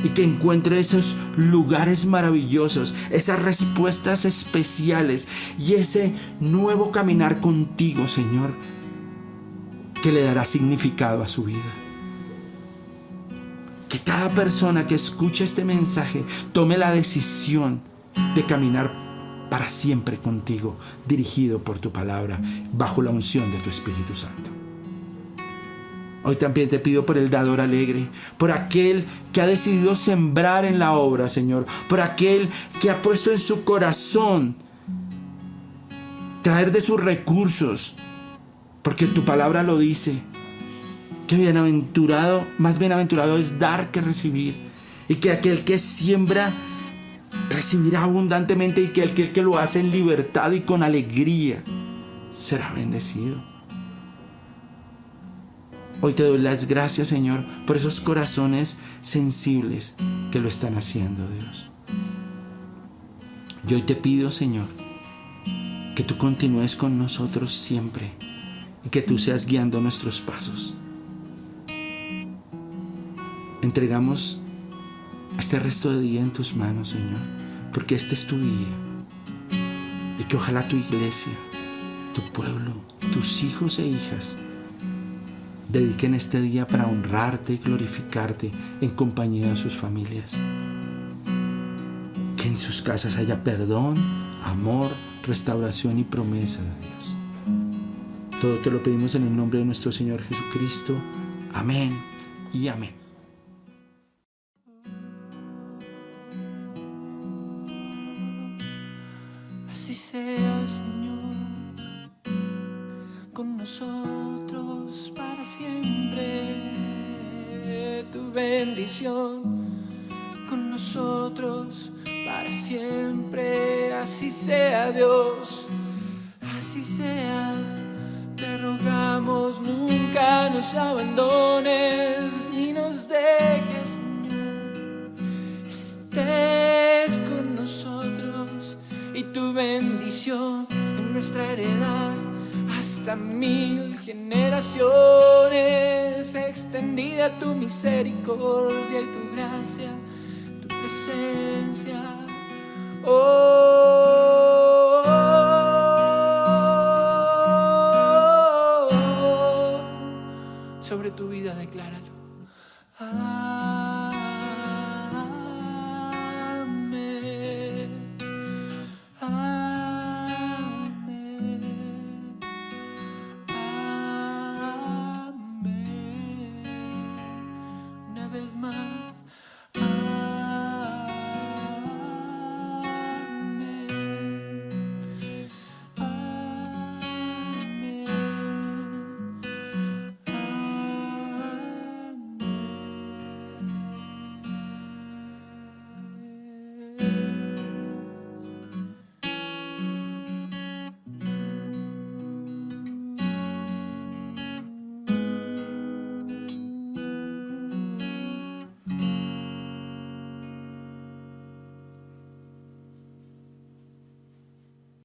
Y que encuentre esos lugares maravillosos, esas respuestas especiales y ese nuevo caminar contigo, Señor, que le dará significado a su vida. Que cada persona que escuche este mensaje tome la decisión de caminar para siempre contigo, dirigido por tu palabra, bajo la unción de tu Espíritu Santo. Hoy también te pido por el dador alegre, por aquel que ha decidido sembrar en la obra, Señor, por aquel que ha puesto en su corazón traer de sus recursos, porque tu palabra lo dice, que más bienaventurado es dar que recibir, y que aquel que siembra recibirá abundantemente, y que aquel que lo hace en libertad y con alegría será bendecido. Hoy te doy las gracias, Señor, por esos corazones sensibles que lo están haciendo, Dios. Y hoy te pido, Señor, que tú continúes con nosotros siempre y que tú seas guiando nuestros pasos. Entregamos este resto de día en tus manos, Señor, porque este es tu día. Y que ojalá tu iglesia, tu pueblo, tus hijos e hijas dediquen este día para honrarte y glorificarte en compañía de sus familias. Que en sus casas haya perdón, amor, restauración y promesa de Dios. Todo te lo pedimos en el nombre de nuestro Señor Jesucristo. Amén y amén. Así sea, Señor, con nosotros para siempre. Tu bendición con nosotros para siempre. Así sea, Dios, así sea. Te rogamos, nunca nos abandones ni nos dejes, Señor. Estés con nosotros y tu bendición en nuestra heredad hasta 1000 generaciones. Extendida tu misericordia y tu gracia